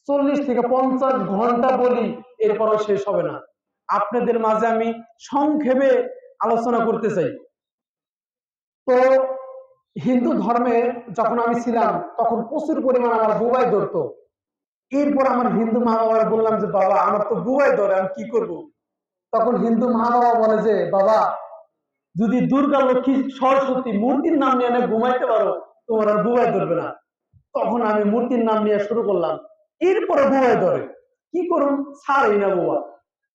40 থেকে 50 ঘন্টা বলি এরপরও শেষ হবে না। আপনাদের মাঝে আমি সংক্ষেপে আলোচনা করতে চাই। তো হিন্দু ধর্মে যখন আমি ছিলাম তখন প্রচুর পরিমাণ আমার বুবাই ধরতো। এরপর আমার হিন্দু মা বাবার বললাম যে বাবা আমার তো বুবাই ধরে, আমি কি করব? তখন হিন্দু মা বাবা বলে যে বাবা যদি দুর্গা লক্ষ্মী সরস্বতী মূর্তির নাম নিয়ে ঘুমাইতে পারো তোমার আর বুবাই ধরবে না। তখন আমি মূর্তির নাম নিয়ে শুরু করলাম, এরপরে বুবাই ধরে, কি করুন, ছাড়েই না বুবা।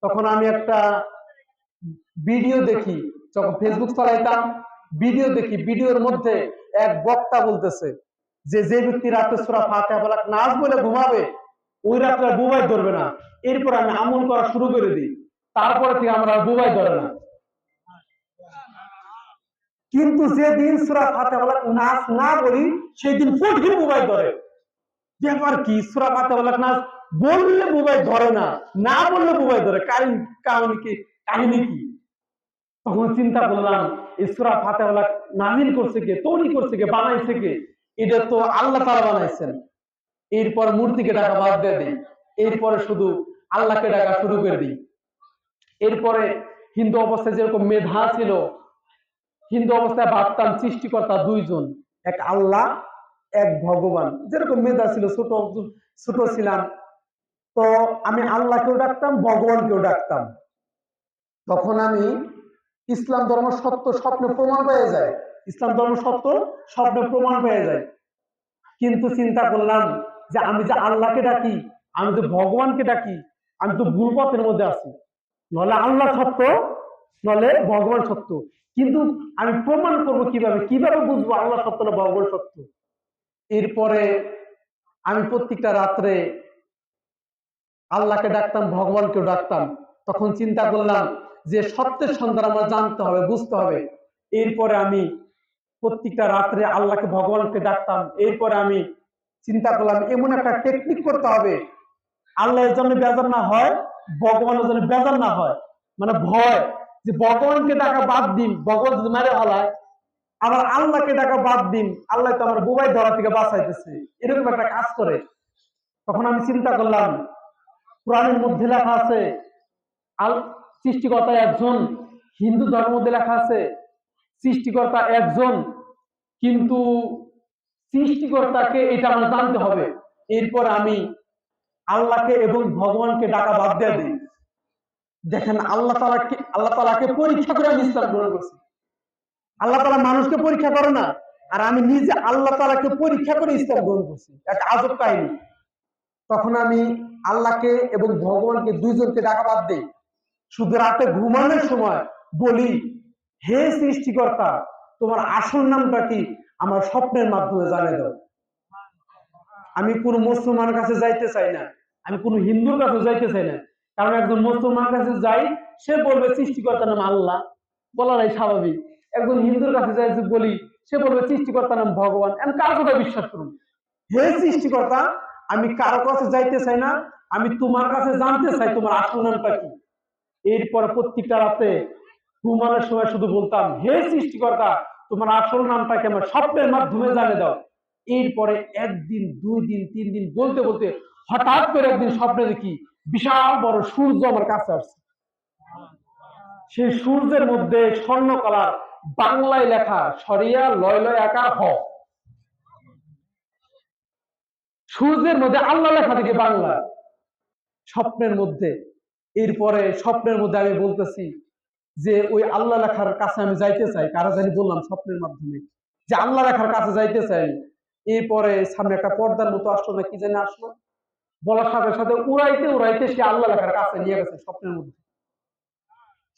তখন আমি একটা ভিডিও দেখি, যখন ফেসবুক চালাইতাম ভিডিও দেখি, ভিডিওর মধ্যে এক বক্তা বলতেছে যে যে ব্যক্তি রাতে সূরা ফাতিহা বলা নাচ বলে ঘুমাবে ওই রাত্রে বুবাই ধরবে না। এরপর আমি আমল করা শুরু করে দিই, তারপরে থেকে আমরা বুবাই ধরে না। কিন্তু যেদিন সূরা ফাতিহা বলা নাচ না বলি সেদিন কঠিন বুবাই ধরে। ব্যাপার কি, সূরা ফাতিহা বলা নাচ বললে বুবাই ধরে না, না বললে বুবাই ধরে, কারণ কি, কাহিনী কি? তখন চিন্তা করলাম এই সূরা ফাতিহা নাযিল করছে কে, তৈরি করছে কে, বানাইছে কে? এটা তো আল্লাহ তাআলা বানাইছেন। এরপর মূর্তিকে ডাকা বাদ দিয়ে দিই, এরপরে শুধু আল্লাহকে ডাকা শুরু করে দিই। এরপরে হিন্দু অবস্থায় যেরকম মেধা ছিল, হিন্দু অবস্থায় ভাবতাম সৃষ্টিকর্তা দুইজন, এক আল্লাহ এক ভগবান, যেরকম মেধা ছিল, ছোট ছোট ছিলাম তো আমি আল্লাহকেও ডাকতাম ভগবানকেও ডাকতাম। তখন আমি ইসলাম ধর্ম সত্য স্বপ্নে প্রমাণ পেয়ে যায়, ইসলাম ধর্ম সত্য স্বপ্নে প্রমাণ পেয়ে যায়। কিন্তু চিন্তা করলাম যে আমি যে আল্লাহকে ডাকি, আমি যে ভগবানকে ডাকি, আমি তো ভুল পথের মধ্যে আছি। নলে আল্লাহ সত্য, নলে ভগবান সত্য, কিন্তু আমি প্রমাণ করব কিভাবে, কিভাবে বুঝবো আল্লাহ সত্য না ভগবান সত্য? এরপরে আমি প্রত্যেকটা রাত্রে আল্লাহকে ডাকতাম ভগবানকেও ডাকতাম। তখন চিন্তা করলাম যে সত্যের সন্ধান আমার জানতে হবে, বুঝতে হবে। এরপরে আমি প্রত্যেকটা রাত্রে আল্লাহকে ভগবানকে ডাকতাম। এরপরে আমি চিন্তা করলাম এমন একটা টেকনিক করতে হবে আল্লাহর জন্য বেজার না হয়, ভগবানের জন্য বেজার না হয়, মানে ভয়, যে ভগবানকে ডাকা বাদ দিন, ভগবান যদি মেরে ফেলায়, আবার আল্লাহকে ডাকা বাদ দিন, আল্লাহ তো আমার বুবাই ধরা থেকে বাঁচাইতেছে, এরকম একটা কাজ করে। তখন আমি চিন্তা করলাম কোরআনের মধ্যে লেখা আছে সৃষ্টিকর্তা একজন, হিন্দু ধর্মের মধ্যে লেখা আছে সৃষ্টিকর্তা একজন, কিন্তু সৃষ্টিকর্তাকে এটা আমার জানতে হবে। এরপর আমি আল্লাহকে এবং ভগবানকে ডাকা বাদ দিয়ে দিই। দেখেন আল্লাহ তাআলাকে পরীক্ষা করে আমি ইসলাম গ্রহণ করছি। আল্লাহ তাআলা মানুষকে পরীক্ষা করে না, আর আমি নিজে আল্লাহ তাআলাকে পরীক্ষা করে ইসলাম গ্রহণ করছি, একটা আজব কাহিনী। তখন আমি আল্লাহকে এবং ভগবানকে দুইজনকে ডাকা বাদ দিই, শুধু রাতে ঘুমানোর সময় বলি হে সৃষ্টিকর্তা তোমার আসল নামটা কি, আমার স্বপ্নের মাধ্যমে জানিয়ে দাও। আমি কোন মুসলমানের কাছে যাইতে চাই না, আমি কোন হিন্দুর কাছে যাইতে চাই না, কারণ একজন মুসলমানের কাছে যাই সে বলবে সৃষ্টিকর্তার নাম আল্লাহ, বলাটাই স্বাভাবিক। একজন হিন্দুর কাছে যাই বলি সে বলবে সৃষ্টিকর্তার নাম ভগবান, আমি কার কথা বিশ্বাস করুন? হে সৃষ্টিকর্তা আমি কারো কাছে যাইতে চাই না, আমি তোমার কাছে জানতে চাই তোমার আসল নামটা কি। এরপর প্রত্যেকটা রাতে ঘুমানোর সময় শুধু বলতাম হে সৃষ্টিকর্তা তোমার আসল নামটা কি আমার স্বপ্নের মাধ্যমে জানিয়ে দাও। এরপরে একদিন, 2 দিন, 3 দিন বলতে বলতে হঠাৎ করে একদিন স্বপ্নে দেখি বিশাল বড় সূর্য আমার কাছে আসছে। সেই সূর্যের মধ্যে স্বর্ণ কালার বাংলায় লেখা সরিয়া লয় লয় আকার হ, সূর্যের মধ্যে আল্লাহ লেখা থেকে বাংলা স্বপ্নের মধ্যে। এরপরে স্বপ্নের মধ্যে আমি বলতেছি যে ওই আল্লাহ লেখার কাছে আমি যাইতে চাই, কারা জানি বললাম স্বপ্নের মাধ্যমে যে আল্লাহ লেখার কাছে যাইতে চাই। এরপরে সামনে একটা পর্দার মতো আসলো না কি জানি আসলো, বলার সাথে সাথে উড়াইতে উড়াইতে সে আল্লাহ লেখার কাছে নিয়ে গেছে স্বপ্নের মধ্যে।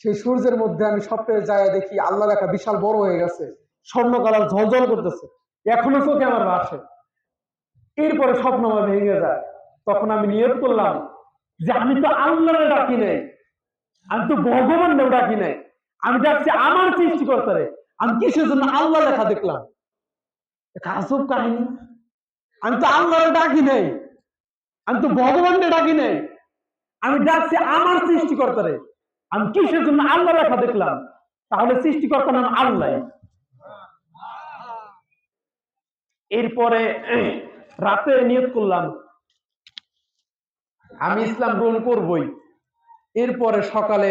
সেই সূর্যের মধ্যে আমি স্বপ্নের জায়গায় দেখি আল্লাহ লেখা বিশাল বড় হয়ে গেছে, স্বর্ণ কালার ঝলঝল করতেছে। এখনো চোখে আমার ভাসে। এরপরে স্বপ্ন আমার ভেঙে যায়। তখন আমি নিয়ত করলাম যে আমি তো আল্লাহরে ডাকি নাই, আমি তো ভগবানকে ডাকি নাই, আমি ডাকছি আমার সৃষ্টিকর্তারে। আমি কিসের জন্য আল্লাহ লেখা দেখলাম? আজব কাহিনী। আমি তো আল্লাহরে ডাকি নাই, আমি তো ভগবানকে ডাকি নাই, আমি ডাকছি আমার সৃষ্টিকর্তারে। আমি কিসের জন্য আল্লাহ লেখা দেখলাম? তাহলে সৃষ্টিকর্তার নাম আল্লাহ। এরপরে রাতে নিয়ত করলাম আমি ইসলাম গ্রহণ করবই। এরপরে সকালে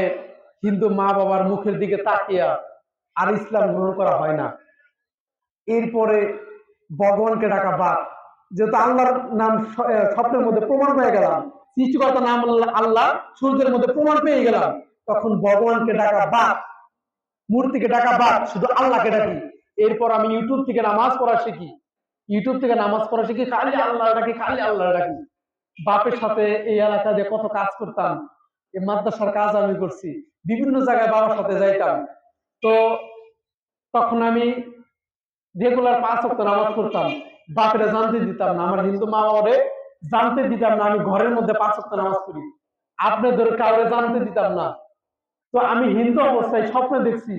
হিন্দু মা বাবার মুখের দিকে তাকিয়া আর ইসলাম গ্রহণ করা হয় না। এরপরে ভগবানকে ডাকা বাদ, যেহেতু আল্লাহর নাম স্বপ্নের মধ্যে প্রমাণ পেয়ে গেলাম, সৃষ্টিকর্তার নাম আল্লাহ সূর্যের মধ্যে প্রমাণ পেয়ে গেলাম, তখন ভগবানকে ডাকা বাদ, মূর্তিকে ডাকা বাদ, শুধু আল্লাহকে ডাকি। এরপর আমি ইউটিউব থেকে নামাজ পড়া শিখি, খালি আল্লাহ ডাকি, খালি আল্লাহ ডাকি। বাপের সাথে এই এলাকা দিয়ে কত কাজ করতাম, এই মাদ্রাসার কাজ আমি করছি, বিভিন্ন জায়গায় বাবার সাথে যাইতাম। তো তখন আমি রেগুলার 5 ওয়াক্ত নামাজ পড়তাম, বাপেরা জানতে দিতাম না, আমার হিন্দু মা বাবারে জানতে দিতাম না আমি ঘরের মধ্যে 5 ওয়াক্ত নামাজ পড়ি, আপনাদের কাউরে জানতে দিতাম না। তো আমি হিন্দু অবস্থায় স্বপ্নে দেখছি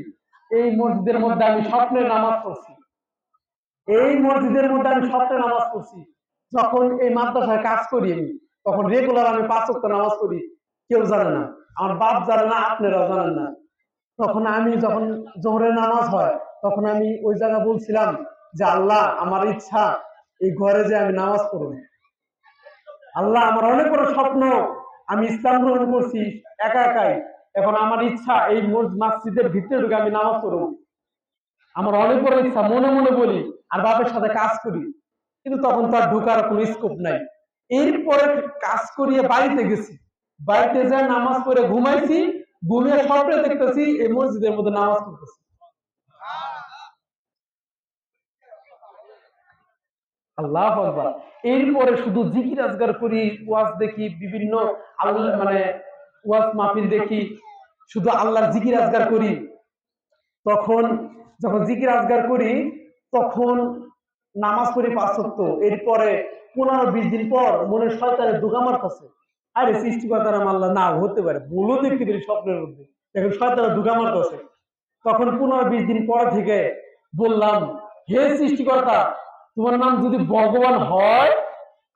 এই মসজিদের মধ্যে আমি স্বপ্নে নামাজ পড়ছি, যখন এই মাদ্রাসায় কাজ করি আমি, তখন রেগুলার আমি 5 ওয়াক্ত নামাজ পড়ি। কেউ জানে না, আমার বাপ জানে না, আপনারাও জানেন না। তখন আমি যখন জোহরের নামাজ হয়, তখন আমি ওই জায়গায় বলছিলাম যে আল্লাহ, আমার ইচ্ছা এই ঘরে যে আমি নামাজ পড়ব। আল্লাহ, আমার অনেক বড় স্বপ্ন, আমি ইসলাম গ্রহণ করছি একা একাই, এখন আমার ইচ্ছা এই মসজিদের ভিতরে ঢুকে আমি নামাজ পড়ব। আমার অনেক বড় ইচ্ছা, মনে মনে বলি আর বাপের সাথে কাজ করি, কিন্তু তখন তার ঢোকার কোনো স্কোপ নাই। এরপরে কাজ করিয়ে বাড়িতে গেছি, বাড়িতে যা নামাজ পড়ে ঘুমাইছি, ঘুমিয়ে স্বপ্নে দেখতেছি এই মসজিদের মধ্যে নামাজ পড়তেছি। আল্লাহু আকবার। এরপরে শুধু জিকির আজগার করি, ওয়াজ দেখি, বিভিন্ন আল্লাহ ওয়াজ মাহফিল দেখি, শুধু আল্লাহর জিকির আজগার করি। তখন যখন জিকির আজগার করি, তখন নামাজ পড়ি 5 ওয়াক্ত। এরপরে 15-20 দিন পর মনে শয়তানের ধোঁকা মারতেছে, আরে সৃষ্টিকর্তার নাম আল্লাহ না হতে পারে, ভুলও দেখতে পারি স্বপ্নের মধ্যে, দেখেন শয়তানের ধোঁকা মারতেছে। তখন 15-20 দিন পর থেকে বললাম, হে সৃষ্টিকর্তা, তোমার নাম যদি ভগবান হয়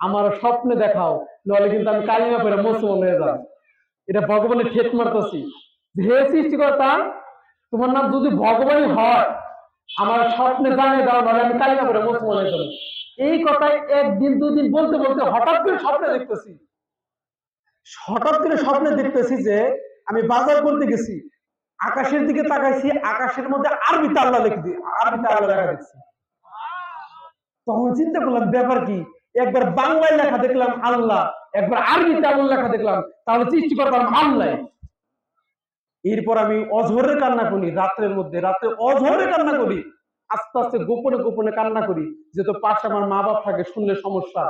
আমার স্বপ্নে দেখাও, নাহলে কিন্তু আমি কালিমা পড়ে মুসলমান হয়ে যাব। এটা ভগবানের ঠেট মারতেছি, হে সৃষ্টিকর্তা, তোমার নাম যদি ভগবানই হয় আমার স্বপ্নে জানিয়ে দাও, নাহলে আমি কালিমা পড়ে মুসলমান হয়ে যাব। এই কথাই 1 দিন 2 দিন বলতে বলতে হঠাৎ করে স্বপ্নে দেখতেছি যে আমি বাজার করতে গেছি, আকাশের দিকে তাকাইছি, আকাশের মধ্যে আরবিতে আল্লাহ লেখা দেখছি। তখন চিন্তা করলাম ব্যাপার কি, একবার বাংলায় লেখা দেখলাম আল্লাহ, একবার আরবিতে আল্লাহ লেখা দেখলাম, তাহলে সৃষ্টিকর্তা আল্লাহ। এরপর আমি অঝরে কান্না করি, রাত্রে অঝরে কান্না করি, আস্তে আস্তে গোপনে গোপনে কান্না করি, যেহেতু পাশে আমার মা বাপ থাকে, শুনলে সমস্যা,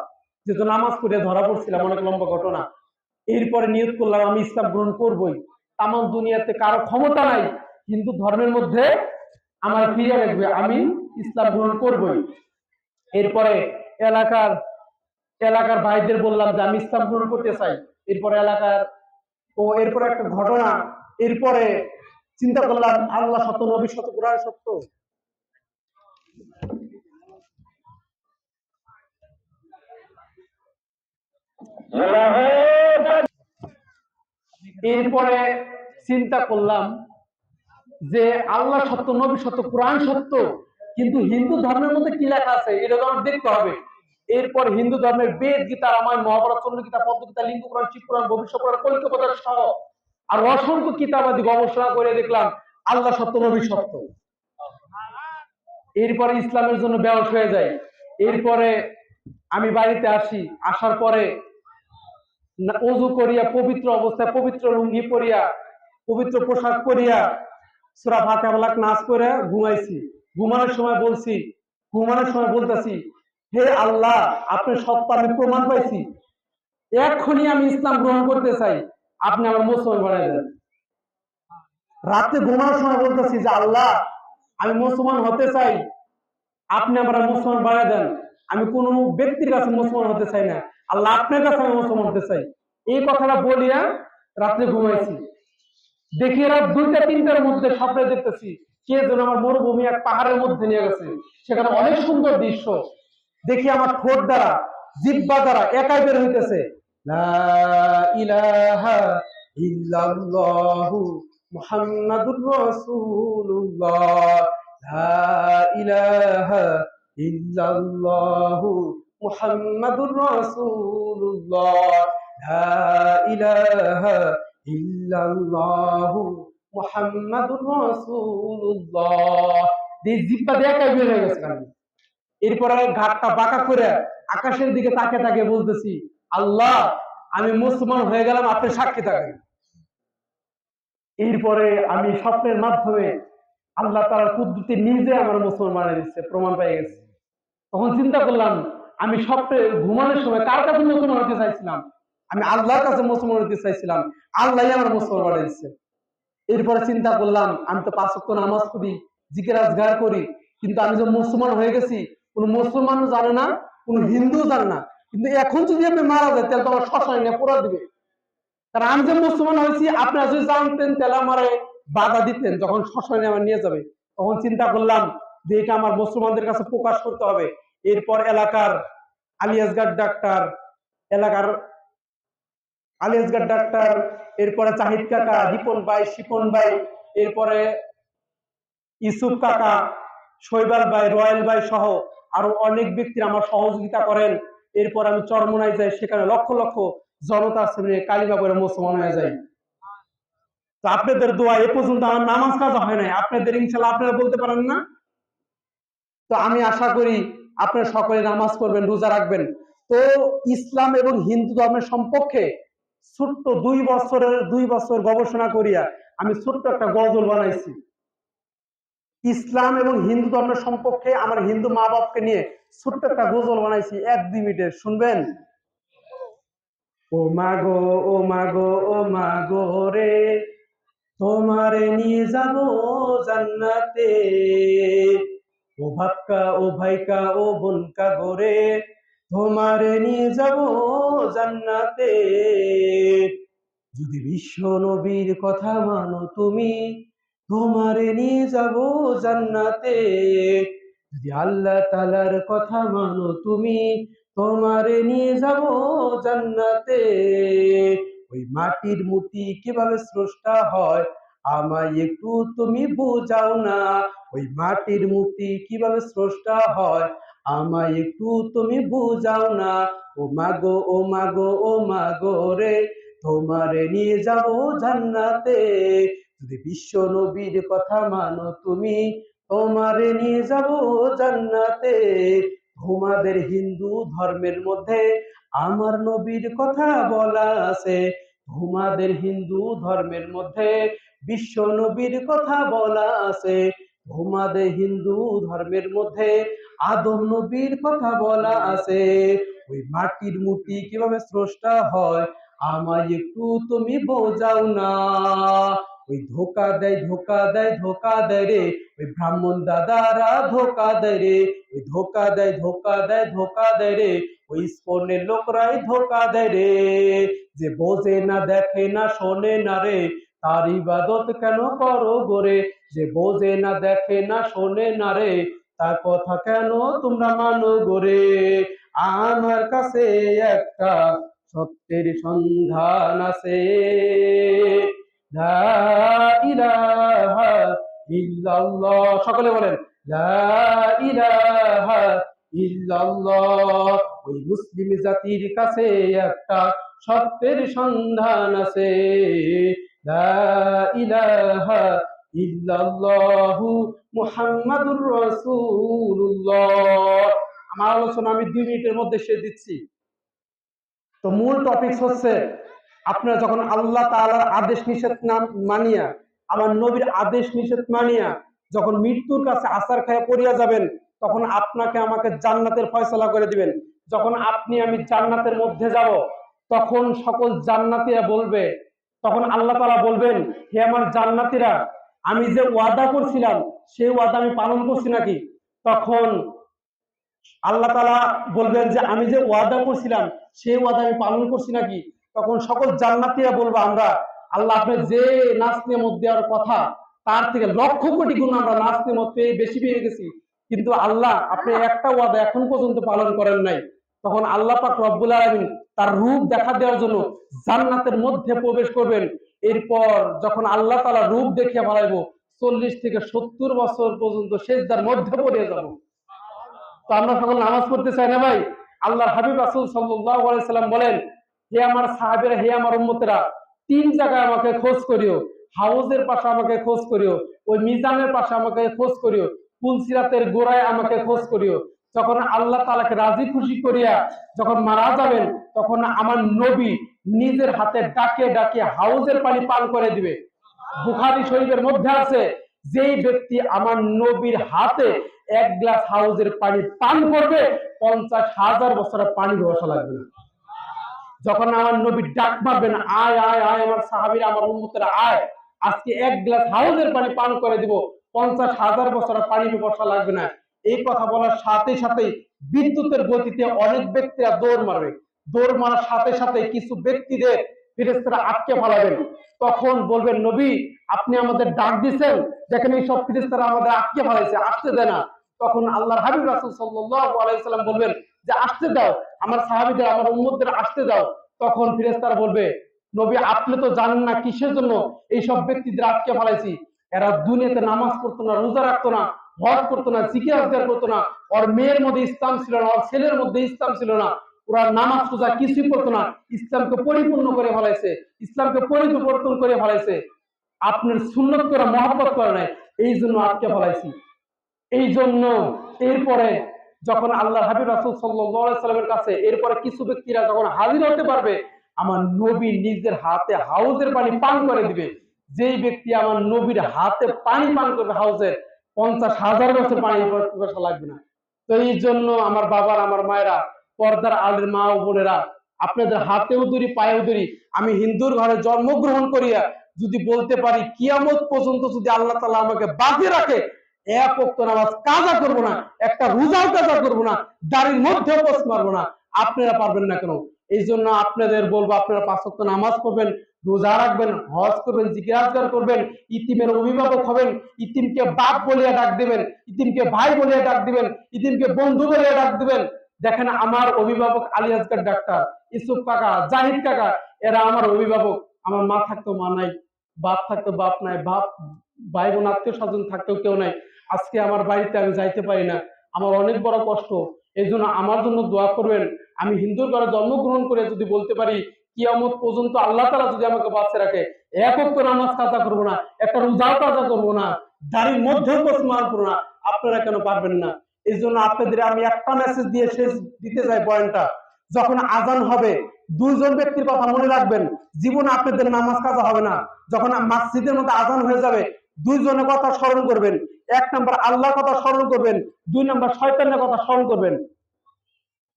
যেহেতু নামাজ পড়ে ধরা পড়ছিলাম, অনেক লম্বা ঘটনা। এরপরে নিয়ত করলাম আমি ইসলাম গ্রহণ করবই, তাম দুনিয়াতে কারো ক্ষমতা নাই হিন্দু ধর্মের মধ্যে আমার ফিরিয়ে রাখবে, আমি ইসলাম গ্রহণ করবই। এরপরে এলাকার ভাইদের বললাম যে আমি ইসলাম গ্রহণ করতে চাই। এরপরে এরপরে একটা ঘটনা, এরপরে চিন্তা করলাম আল্লাহ সত্য, নবী সত্য, কুরআন সত্য। এরপরে চিন্তা করলাম যে আল্লাহ সত্য, নবী সত্য, কুরআন সত্য, কিন্তু হিন্দু ধর্মের মধ্যে কি লেখা আছে এটা তো আমার দেখতে হবে। এরপর হিন্দু ধর্মের বেদ, গীতা, রামায়ণ, মহাভারত, চন্দ্রগীতা, পদ্মগীতা, লিঙ্গ পুরাণ, শিব পুরাণ, ভবিষ্যৎ পুরাণ, কলিকা পুরাণ সহ আর অসংখ্য কিতাবাদি গবেষণা করে দেখলাম আল্লাহ সত্য, নবী সত্য। এরপরে ইসলামের জন্য বেহুশ হয়ে যায়। এরপরে আমি বাড়িতে আসি, আসার পরে ওযু করিয়া পবিত্র অবস্থায়, পবিত্র লুঙ্গি পরিয়া, পবিত্র পোশাক পরিয়া, সূরা ফাতিহা নাচ করে ঘুমাইছি। ঘুমানোর সময় বলতেছি, হে আল্লাহ, আপনি সত্য, আমি প্রমাণ পাইছি, এখনই আমি ইসলাম গ্রহণ করতে চাই, আপনি আমার মুসলমান বানিয়ে দেন। রাতে ঘুমানোর সময় বলতেছি যে আল্লাহ, আমি মুসলমান হতে চাই, আপনি আমার মুসলমান বানিয়ে দেন। আমি কোনো ব্যক্তির কাছে মুসলমান হতে চাই না, আল্লাহ আপনার কাছে আমি মুসলমান হতে চাই। এই কথাটা বলিয়া রাত্রে ঘুমাইছি। দেখি রাত 2টা-3টার মধ্যে স্বপ্নে দেখতেছি কে যেন আমার মরুভূমি এক পাহাড়ের মধ্যে নিয়ে গেছে। সেখানে অনেক সুন্দর দৃশ্য দেখি আমার ঠোঁট দ্বারা, জিহ্বা দ্বারা একাই বের হইতেছে, লা ইলাহা ইল্লাল্লাহু মুহাম্মাদুর রাসূলুল্লাহ, লা ইলাহা ইল্লাল্লাহু মুহাম্মাদুর রাসূলুল্লাহ, লা ইলাহা ইল্লাল্লাহু মুহাম্মাদুর রাসূলুল্লাহ। এই জিহ্বা দিয়ে একাই বের হয়ে গেছে। এরপরে ঘাটটা বাঁকা করে আকাশের দিকে তাকে তাকে বলতেছি, আল্লাহ আমি মুসলমান হয়ে গেলাম, আপনি সাক্ষী থাকেন। এরপরে আমি স্বপ্নের মাধ্যমে আল্লাহ তাআলার কুদরতে নিজে আমার মুসলমান বানিয়ে দিচ্ছে, প্রমাণ পেয়ে গেছে। তখন চিন্তা করলাম, আমি স্বপ্নে ঘুমানোর সময় কার কাছে মুসলমান হতে চাইছিলাম? আমি আল্লাহর কাছে মুসলমান হতে চাইছিলাম, আল্লাহই আমার মুসলমান বানিয়ে দিচ্ছে। এরপরে চিন্তা করলাম, আমি তো 5 ওয়াক্ত নামাজ পড়ি, জিকির আজকার করি, কিন্তু আমি যে মুসলমান হয়ে গেছি কোন মুসলমান জানে না, কোন হিন্দু জানে না। কিন্তু এখন যদি আমি মারা যাই তাহলে তো আমার শ্মশানে নিয়ে পোড়া দিবে। কারণ আমি যে মুসলমান হয়েছি আপনারা যদি জানতেন তাহলে আমারে বাধা দিতেন, যখন শ্মশানে আমার নিয়ে যাবে। তখন চিন্তা করলাম যে এটা আমার মুসলমানদের কাছে প্রকাশ করতে হবে। এরপর এলাকার আলিয়াসগার ডাক্তার, এলাকার আলিয়াসগার ডাক্তার, এরপরে জাহিদ কাকা, রিপন ভাই, শিপন ভাই, এরপরে ইউসুফ কাকা, শৈবাল ভাই, রয়েল ভাই সহ আরো অনেক ব্যক্তি আমার সহযোগিতা করেন। এরপর আমি চরমোনায় যাই, সেখানে লক্ষ লক্ষ জনতার সামনে কালিমা পড়ে মুসলমান হয়ে যায়। তো আপনাদের দোয়া এ পর্যন্ত আমার নামাজ কাজা হয় নাই, আপনাদের ইনশাল্লাহ আপনারা বলতে পারেন না। তো আমি আশা করি আপনারা সকলে নামাজ পড়বেন, রোজা রাখবেন। তো ইসলাম এবং হিন্দু ধর্মের সম্পর্কে ছোট্ট 2 বছর গবেষণা করিয়া আমি ছোট্ট একটা গজল বানাইছি। ইসলাম এবং হিন্দু ধর্মের সম্পর্কে আমার হিন্দু মা বাপকে নিয়ে ছোট্ট একটা গজল বানাইছি, 1-2 মিনিটের, শুনবেন? ও মাগো, ও মাগো, ও মাগো রে, তোমারে নিয়ে যাব জান্নাতে। ও ভাক্কা, ও ভাইকা, ও বোনকা গোরে, তোমারে নিয়ে যাব জান্নাতে। যদি বিশ্ব নবীর কথা মানো তুমি, তোমারে নিয়ে যাব জান্নাতে। যদি আল্লাহ তাআলার কথা মানো তুমি, তোমারে নিয়ে যাব জান্নাতে। ওই মাটির মূর্তি কিভাবে স্রষ্টা হয় আমায় একটু তুমি বোঝাও না। ওই মাটির মূর্তি কিভাবে স্রষ্টা হয় আমায় একটু তুমি বোঝাও না। ও মাগো, ও মাগো, ও মাগো রে, তোমারে নিয়ে যাব জান্নাতে। যদি বিশ্ব নবীর কথা মানো তুমি, তোমারে নিয়ে যাব জান্নাতে। তোমাদের হিন্দু ধর্মের মধ্যে আমার নবীর কথা বলা আছে। তোমাদের হিন্দু ধর্মের মধ্যে বিশ্ব নবীর কথা বলা আছে। তোমাদের হিন্দু ধর্মের মধ্যে আদম নবীর কথা বলা আছে। ওই মাটির মূর্তি কিভাবে স্রষ্টা হয় আমায় একটু তুমি বোঝাও না। ওই ধোকা দেয়, ধোকা দেয়, ধোকা দেয় রে, ওই ব্রাহ্মণ দাদারা ধোকা দেয় রে। ওই ধোকা দেয়, ধোকা দেয়, ধোকা দেয় রে, ওই ইস্কনের লোকরাই ধোকা দেয় রে। যে বোঝে না, দেখে না, শোনে না রে, তার ইবাদত কেন করো গোরে। যে বোঝে না, দেখে না, শোনে না রে, তার কথা কেন তোমরা মানো গোরে। আমার কাছে একটা সত্যের সন্ধান আছে, লা ইলাহা ইল্লাল্লাহ। সকলে বলেন, লা ইলাহা ইল্লাল্লাহ। ওই মুসলিম জাতির কাছে একটা সত্যের সন্ধান আছে, লা ইলাহা ইল্লাল্লাহু মুহাম্মাদুর রাসূলুল্লাহ। আমার আলোচনা আমি 2 মিনিটের মধ্যে শেষ দিচ্ছি। তো মূল টপিক হচ্ছে, আপনারা যখন আল্লাহ তাআলার আদেশ নিষেধ না মানিয়া, আমার নবীর আদেশ নিষেধ মানিয়া যখন মৃত্যুর কাছে আছাড় খেয়ে পড়িয়া যাবেন, তখন আপনাকে আমাকে জান্নাতের ফয়সালা করে দিবেন। যখন আপনি আমি জান্নাতের মধ্যে যাব, তখন সকল জান্নাতীরা বলবে, তখন আল্লাহ তাআলা বলবেন, হে আমার জান্নাতীরা, আমি যে ওয়াদা করছিলাম সেই ওয়াদা আমি পালন করছি নাকি? তখন আল্লাহ তাআলা বলবেন যে আমি যে ওয়াদা করছিলাম সেই ওয়াদা আমি পালন করছি নাকি? তখন সকল জান্নাতীরা বলবো আমরা, আল্লাহ আপনি যে নাজ নেয়ামত দেওয়ার কথা তার থেকে লক্ষ কোটি গুণ আমরা নাজ নেয়ামত পেয়ে বেশি পেয়ে গেছি, কিন্তু আল্লাহ আপনি একটা ওয়াদা এখন পর্যন্ত পালন করেন নাই। তখন আল্লাহ পাক রব্বুল আলামিন তার রূপ দেখা দেওয়ার জন্য জান্নাতের মধ্যে প্রবেশ করবেন। এরপর যখন আল্লাহ তাআলা রূপ দেখিয়ে ফেলাইবো, 40 থেকে 70 বছর পর্যন্ত সেজদার মধ্যে পড়ে যাব। তো আমরা সকল নামাজ পড়তে চাই না ভাই? আল্লাহর হাবিব রাসূল সাল্লাল্লাহু আলাইহি সাল্লাম বলেন, হে আমার সাহাবীরা, হে আমার উম্মতেরা, তিন জায়গায় আমাকে খোঁজ করিও। হাউজের পাশে আমাকে খোঁজ করিও, ওই মিজানের পাশে আমাকে খোঁজ করিও, পুলসিরাতের গোড়ায় আমাকে খোঁজ করিও। যখন আল্লাহ তাআলাকে রাজি খুশি করিয়া যখন মারা যাবেন, তখন আমার নবী নিজের হাতে ডাকে ডাকে হাউজের পানি পান করে দিবে। বুখারী শরীফের মধ্যে আছে, যেই ব্যক্তি আমার নবীর হাতে এক গ্লাস হাউজের পানি পান করবে 50,000 বছরের পানি বসা লাগবে না। যখন আমার নবী ডাক মারবেন, আয় আয় আয় আমার সাহাবীরা, আমার উম্মতেরা আয়, আজকে এক গ্লাস হাউজের পানি পান করে দিব, 50,000 বছরের পানি বসা লাগবে না। এই কথা বলার সাথে সাথেই বিদ্যুতের গতিতে অনেক ব্যক্তিরা দৌড় মারবে। দৌড় মারার সাথে সাথে কিছু ব্যক্তিদের ফেরেশতারা আটকে ফেলাবেন। তখন বলবেন, নবী আপনি আমাদের ডাক দিচ্ছেন, দেখেন এই সব ফেরেশতারা আমাদের আটকে ফেলাইছে, আসতে দেয় না। তখন আল্লাহর হাবিব রাসূল সাল্লাল্লাহু আলাইহি সাল্লাম বলবেন যে আসতে দাও, আমার সাহাবীদের, আমার উম্মতদের আসতে দাও। তখন ফেরেশতারা বলবে, নবী আপনি তো জানেন না কিসের জন্য এই সব ব্যক্তিদের আটকে ফেলাইছি। এরা দুনিয়াতে নামাজ পড়তো না, রোজা রাখতো না, হজ করতো না, জিকির আজকার করতো না, ওর মেয়ের মধ্যে ইসলাম ছিল না, ওর ছেলের মধ্যে ইসলাম ছিল না, ওরা নামাজ রোজা কিছুই করতো না, ইসলামকে পরিপূর্ণ করে ফেলাইছে, ইসলামকে পরিবর্তন করে ফেলাইছে, আপনার সুন্নত করে মহব্বত করে নাই, এই জন্য আটকে ফেলাইছি। এই জন্য এরপরে যখন আল্লাহ হাবিব রাসূল সাল্লাল্লাহু আলাইহি সাল্লামের কাছে এরপরে কিছু ব্যক্তিরা যখন হাজির হতে পারবে, আমার নবী নিজের হাতে হাউজের পানি পান করে দিবে। যেই ব্যক্তি আমার নবীর হাতে পানি পান করবে হাউজের, 50,000 বছর পানি পিপাসা লাগবে না। তো এই জন্য আমার বাবার, আমার মায়েরা, পর্দার আলের মা ও বোনেরা, আপনাদের হাতেও ধরি পায়েও ধরি, আমি হিন্দুর ঘরে জন্মগ্রহণ করিয়া যদি বলতে পারি কিয়ামত পর্যন্ত যদি আল্লাহ তাআলা আমাকে বাঁচিয়ে রাখে, এক ওয়াক্ত নামাজ কাজা করব না, একটা রোজাও কাজা করব না, দাড়ির মধ্যেও পোষ মারবো না। আপনারা পারবেন না কেন? এই জন্য আপনাদের বলবো, আপনারা 5 ওয়াক্ত নামাজ পড়বেন, রোজা রাখবেন, হজ করবেন, জিকির আজকার করবেন, ইতিমের অভিভাবক হবেন, ইতিমকে বাপ বলিয়া ডাক দিবেন, ইতিমকে ভাই বলিয়া ডাক দিবেন, ইতিমকে বন্ধু বলিয়া ডাক দিবেন। দেখেন আমার অভিভাবক আলী আজকার ডাক্তার, ইসুফ কাকা, জাহিদ কাকা, এরা আমার অভিভাবক। আমার মা থাকতো মা নাই, বাপ থাকতো বাপ নাই, বাপ ভাই বোন আত্মীয় স্বজন থাকতেও কেউ নাই। আজকে আমার বাড়িতে আমি যাইতে পারি না, আমার অনেক বড় কষ্ট। এই জন্য আমার জন্য দোয়া করবেন। আমি হিন্দুর ঘরে জন্মগ্রহণ করে যদি বলতে পারি কিয়ামত পর্যন্ত আল্লাহ তাআলা যদি আমাকে বাঁচিয়ে রাখে, এক ওয়াক্ত নামাজ কাজা করবো না, একটা রোজাও কাজা করবো না, দাড়ির মধ্যেও পোষ মারবো না, আপনারা কেন পারবেন না? এই জন্য আপনাদের আমি একটা মেসেজ দিয়ে শেষ দিতে চাই পয়েন্টটা, যখন আজান হবে দুইজন ব্যক্তির কথা মনে রাখবেন, জীবনে আপনাদের নামাজ কাজা হবে না। যখন মসজিদের মধ্যে আজান হয়ে যাবে, দুইজনের কথা স্মরণ করবেন। এক নম্বর আল্লাহর কথা স্মরণ করবেন, 2 নম্বর শয়তানের কথা স্মরণ করবেন।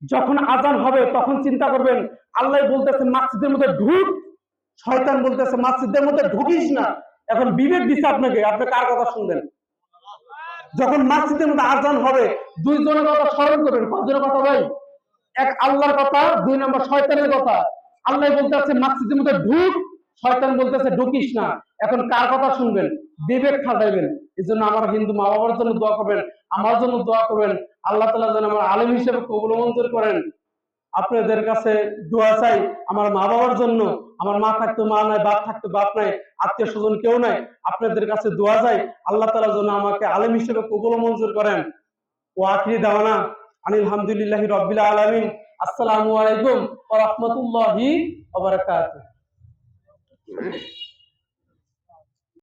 যখন আজান হবে তখন চিন্তা করবেন, আল্লাহ বলতেছে মসজিদের মধ্যে ঢুক, শয়তান বলতেছে মসজিদের মধ্যে ঢুকিস না। এখন বিবেক দিচ্ছে আপনাকে, আপনি কার কথা শুনবেন? যখন মসজিদের মধ্যে আজান হবে দুইজনের কথা স্মরণ করবেন। কজনের কথা ভাই? এক আল্লাহর কথা, 2 নম্বর শয়তানের কথা। আল্লাহ বলতেছে মসজিদের মধ্যে ঢুক, শয়তান বলতেছে ঢুকিস না। এখন কার কথা শুনবেন? বিবেক খাটাইবেন। এই জন্য আমার হিন্দু মা বাবার জন্য দোয়া করবেন, আমার জন্য দোয়া করবেন। আল্লাহ তাআলা যেন আমার আলেম হিসেবে কবুল মঞ্জুর করেন। আপনাদের কাছে দোয়া চাই আমার মা বাবার জন্য। আমার মা থাকতো মা নাই, বাপ থাকতো বাপ নাই, আত্মীয় স্বজন কেউ নাই। আপনাদের কাছে দোয়া চাই আল্লাহ তাআলা যেন আমাকে আলেম হিসেবে কবুল মঞ্জুর করেন। ও আখিরি দাওয়ানা আনিল হামদুলিল্লাহি রাব্বিল আলামিন। আসসালামু আলাইকুম ওয়া রাহমাতুল্লাহি ওয়া বারাকাতুহু।